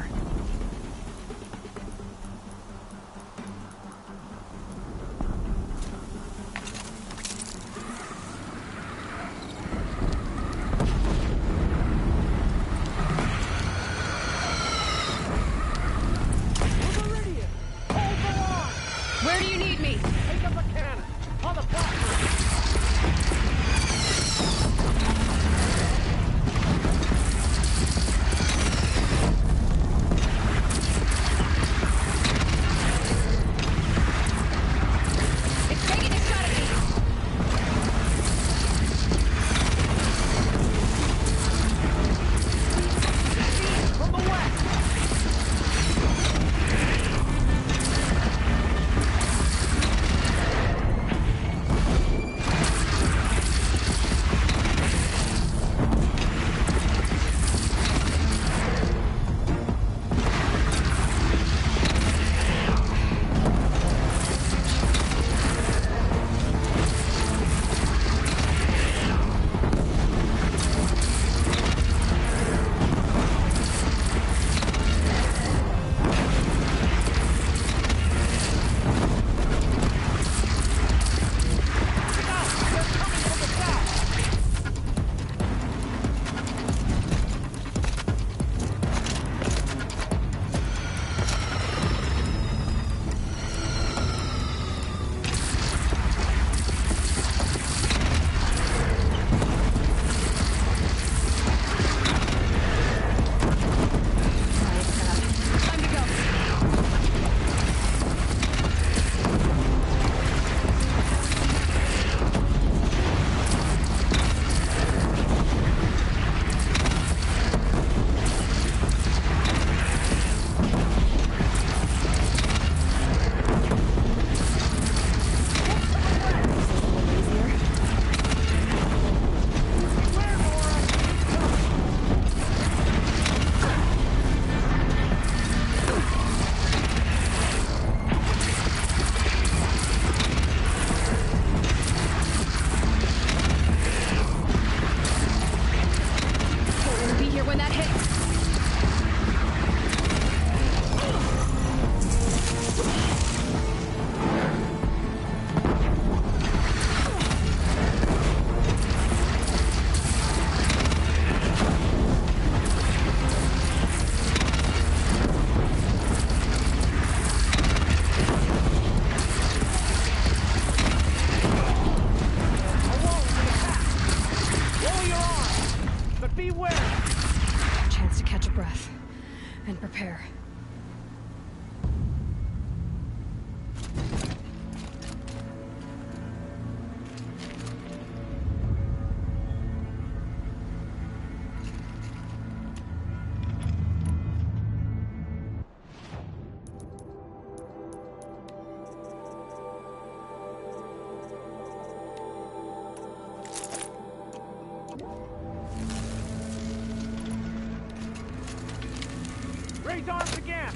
Where do you need me? Take up a cannon! On the platform! and prepare. Raise arms again!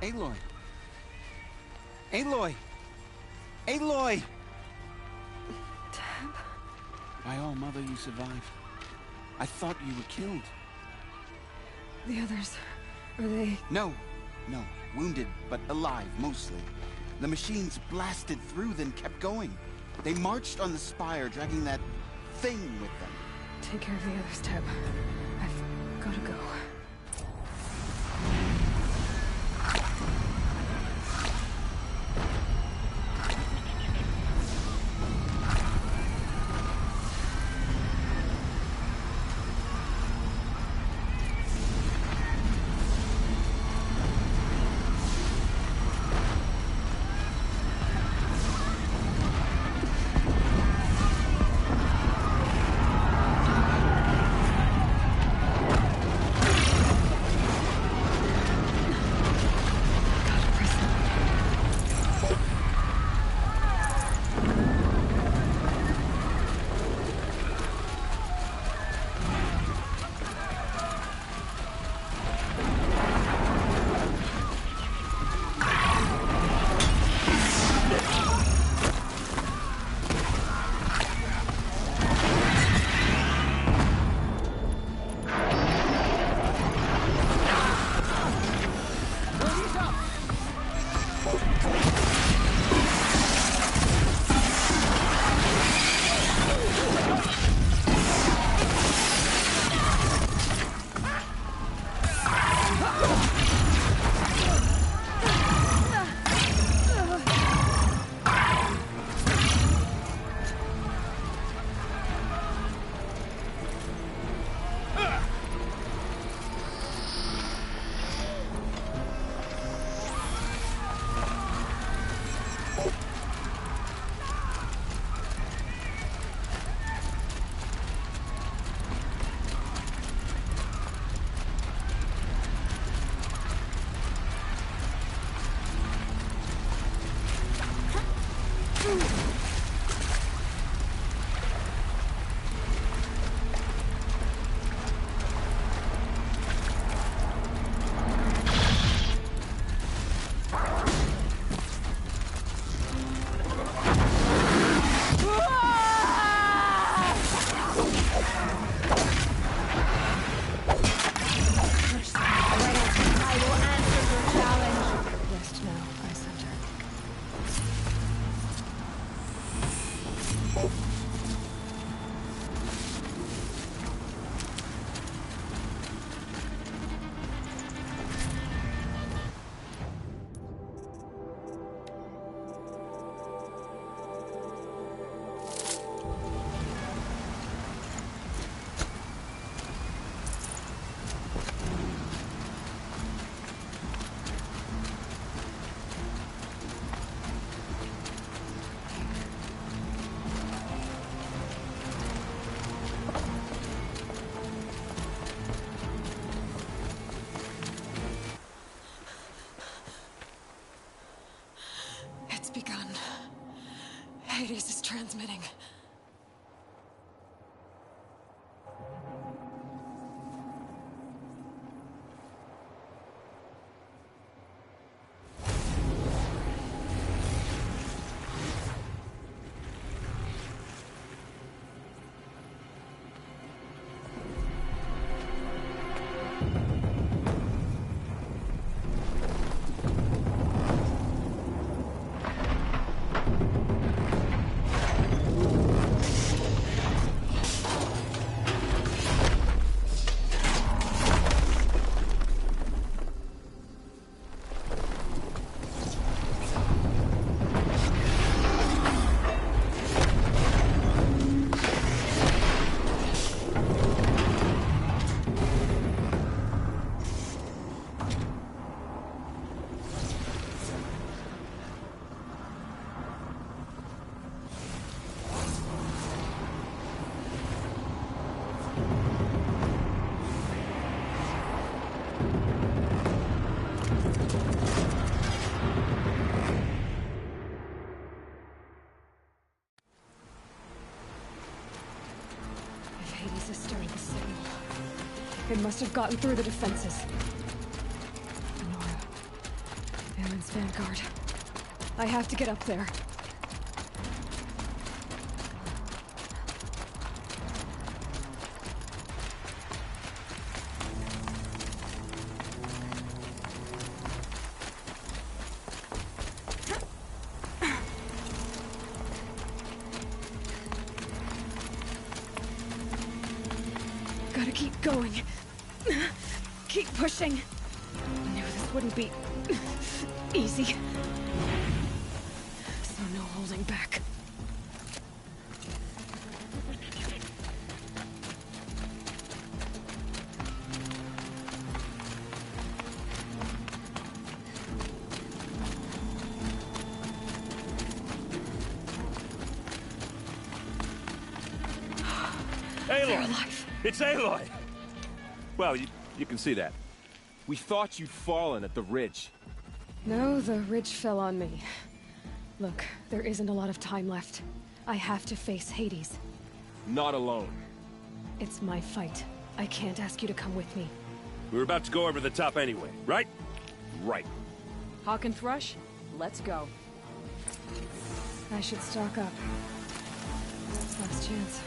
Aloy! Aloy! Aloy! By all mother, you survived. I thought you were killed. The others, are they... No. Wounded, but alive, mostly. The machines blasted through, then kept going. They marched on the spire, dragging that thing with them. Take care of the others, Teb. I've gotta go. Begun. Hades is transmitting. It must have gotten through the defenses. Nora. Valen's vanguard. I have to get up there. Gotta keep going. Keep pushing. I knew this wouldn't be easy. So no holding back. Aloy! It's Aloy! Well, you can see that. We thought you'd fallen at the ridge. No, the ridge fell on me. Look, there isn't a lot of time left. I have to face Hades. Not alone. It's my fight. I can't ask you to come with me. We were about to go over the top anyway, right? Right. Hawk and Thrush, let's go. I should stock up. Last chance.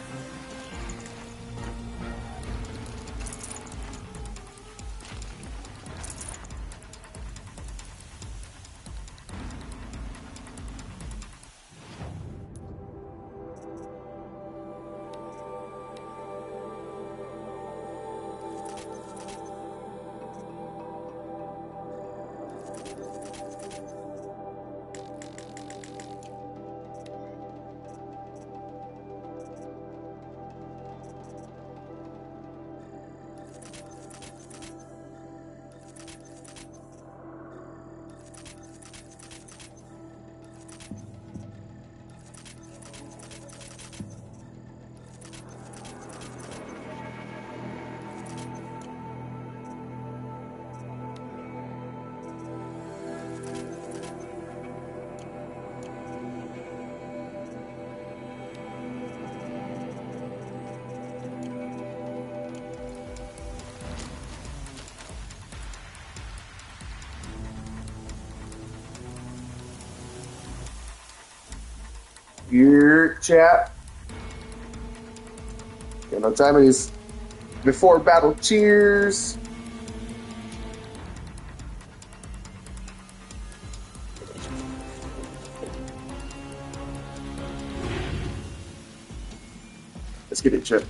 Here, chat. You know what time it is? Before battle, cheers. Let's get it, chat.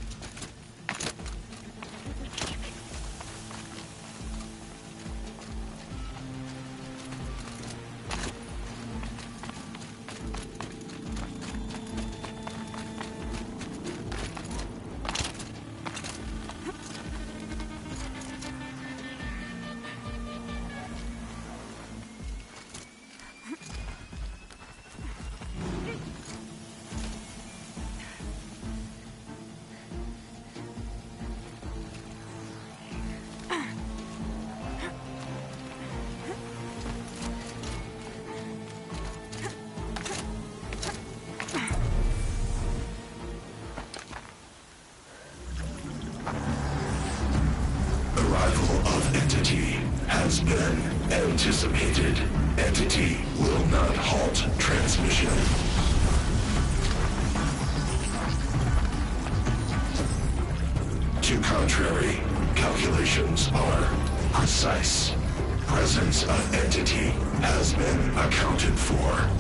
has been anticipated. Entity will not halt transmission. To contrary, calculations are precise. Presence of entity has been accounted for.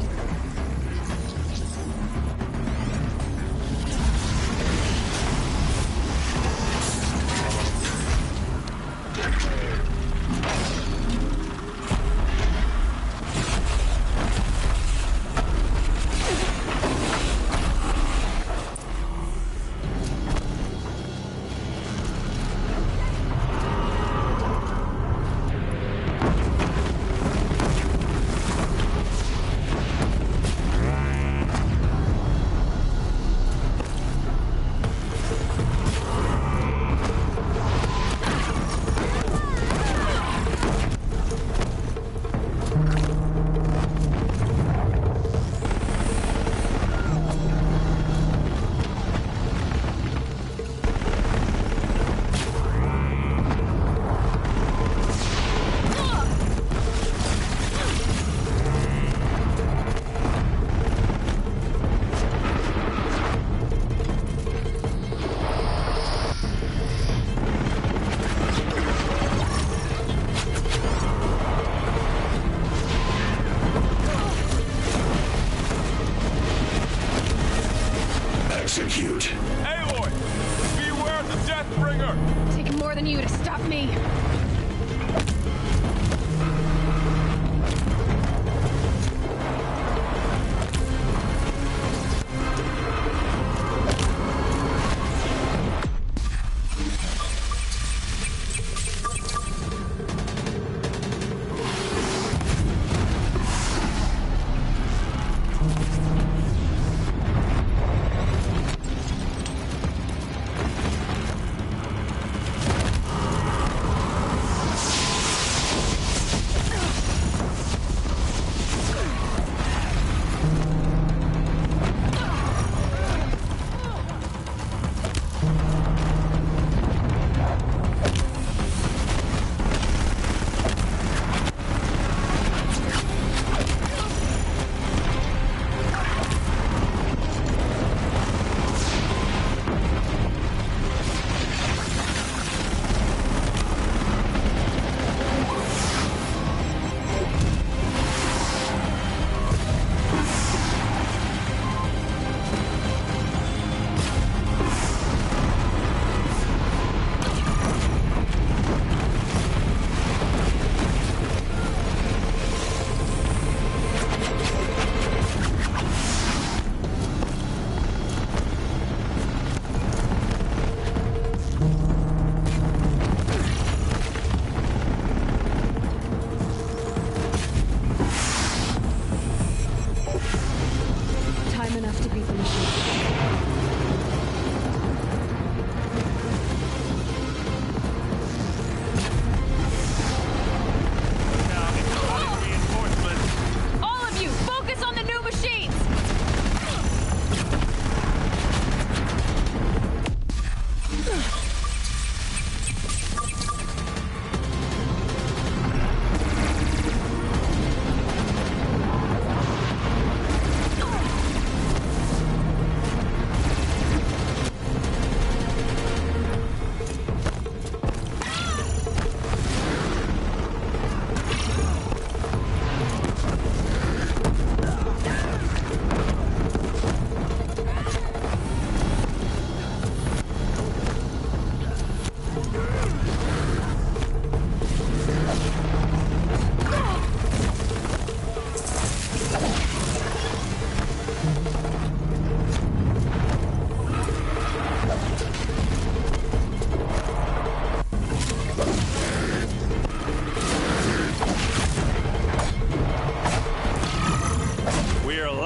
Execute. Aloy! Beware the Deathbringer! Taking more than you to stop me.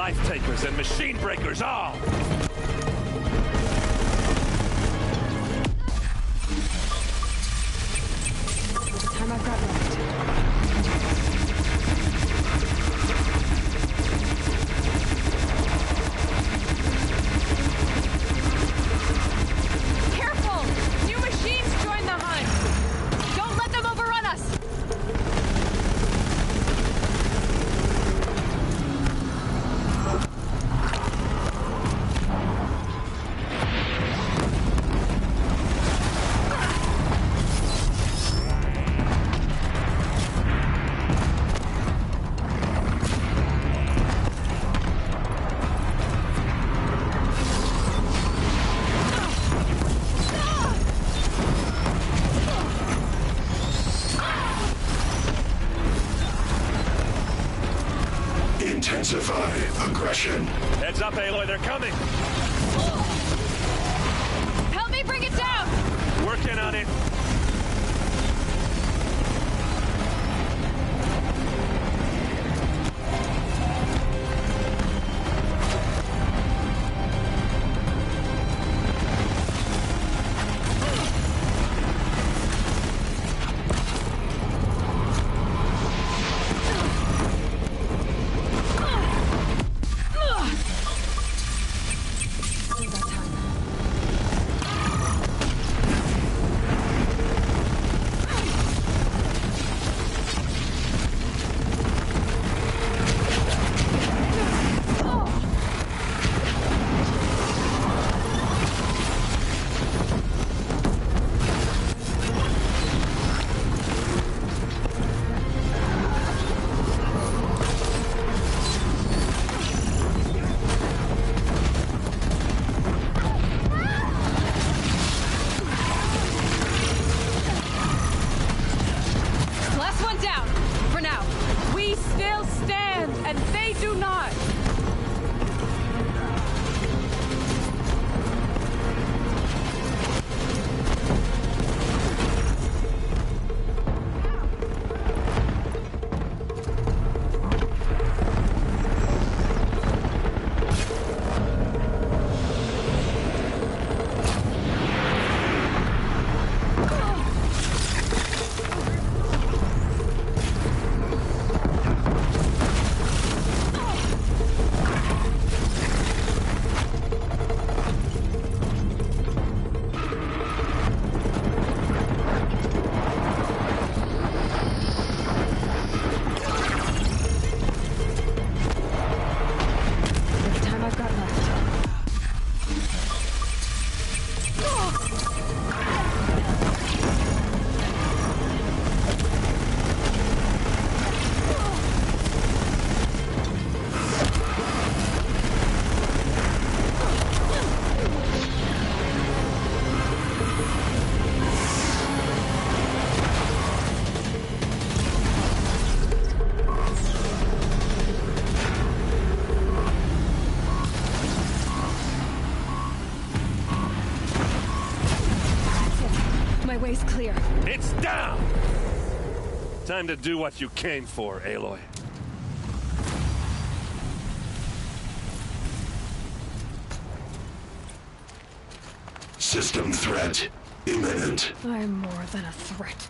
Life-takers and machine breakers all! The time I've got left. Careful! New machines join the hunt! Don't let them overrun us! Intensify aggression. Heads up, Aloy, they're coming! Help me bring it down! Working on it. way's clear. It's down! Time to do what you came for, Aloy. System threat imminent. I'm more than a threat.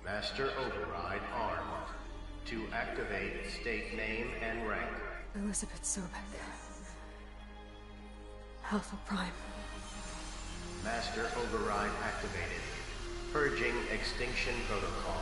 Master Override armed. To activate, state name and rank. Elizabeth Sobek. Alpha Prime. Master Override activated. Purging Extinction Protocol.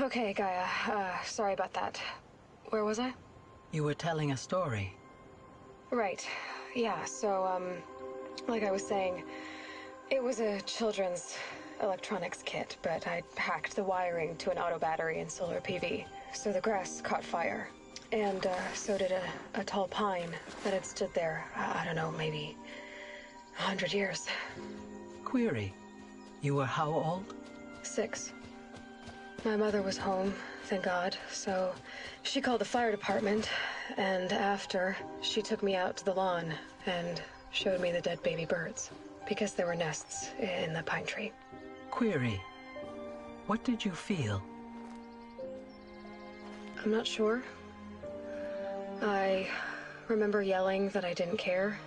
Okay, Gaia. Sorry about that. Where was I? You were telling a story. Right. Yeah, so, like I was saying, it was a children's electronics kit, but I hacked the wiring to an auto battery and solar PV. So the grass caught fire. And, so did a tall pine that had stood there, I don't know, maybe 100 years. Query. You were how old? 6. My mother was home, thank God, so she called the fire department, and after, she took me out to the lawn and showed me the dead baby birds, because there were nests in the pine tree. Query. What did you feel? I'm not sure. I remember yelling that I didn't care,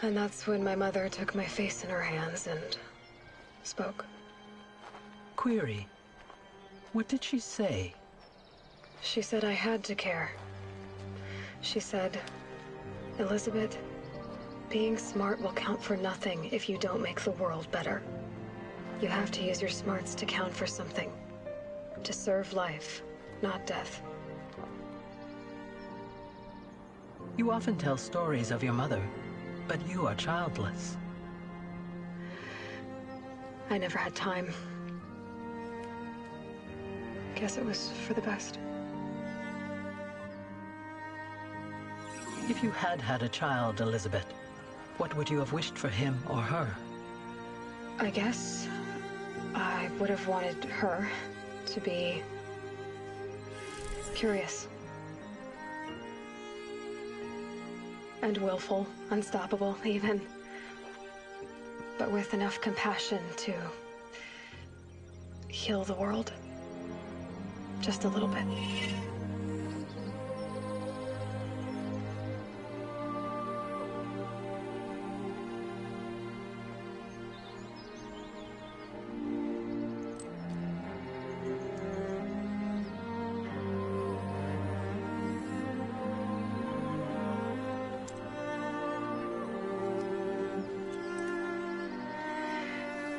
and that's when my mother took my face in her hands and spoke. Query. What did she say? She said I had to care. She said, Elizabeth, being smart will count for nothing if you don't make the world better. You have to use your smarts to count for something. To serve life, not death. You often tell stories of your mother, but you are childless. I never had time. Guess it was for the best. If you had had a child, Elizabeth, what would you have wished for him or her? I guess I would have wanted her to be curious. And willful, unstoppable, even. But with enough compassion to heal the world. Just a little bit.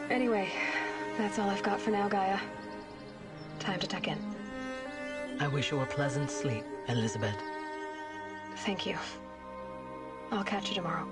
Anyway, that's all I've got for now, Gaia. Time to tuck in. I wish you a pleasant sleep, Elizabeth. Thank you. I'll catch you tomorrow.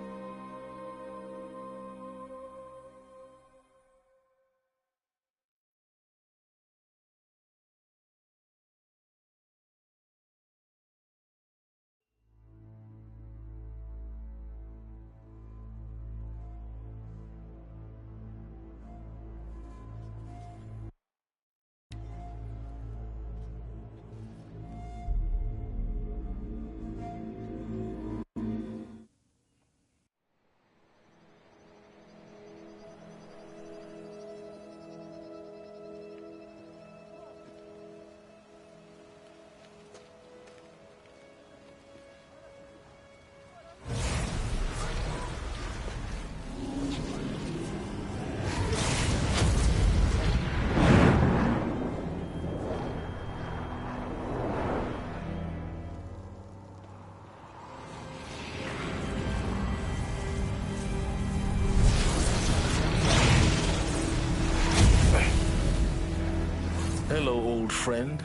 Hello, old friend.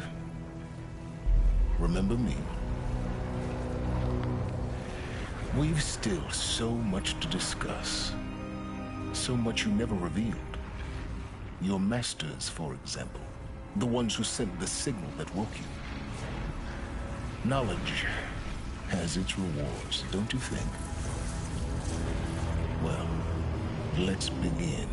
Remember me? We've still so much to discuss. So much you never revealed. Your masters, for example. The ones who sent the signal that woke you. Knowledge has its rewards, don't you think? Well, let's begin.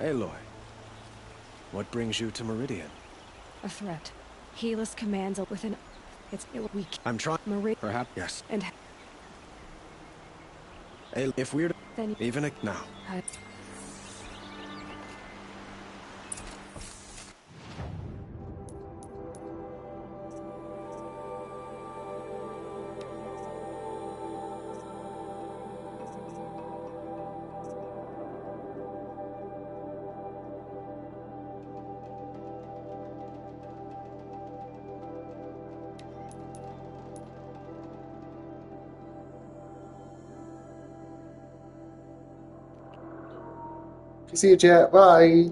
Aloy, what brings you to Meridian? A threat. Helis commands within. It's weak. I'm trying. Meridian. Perhaps. Yes. And. If we're then even now. See you, chat. Bye.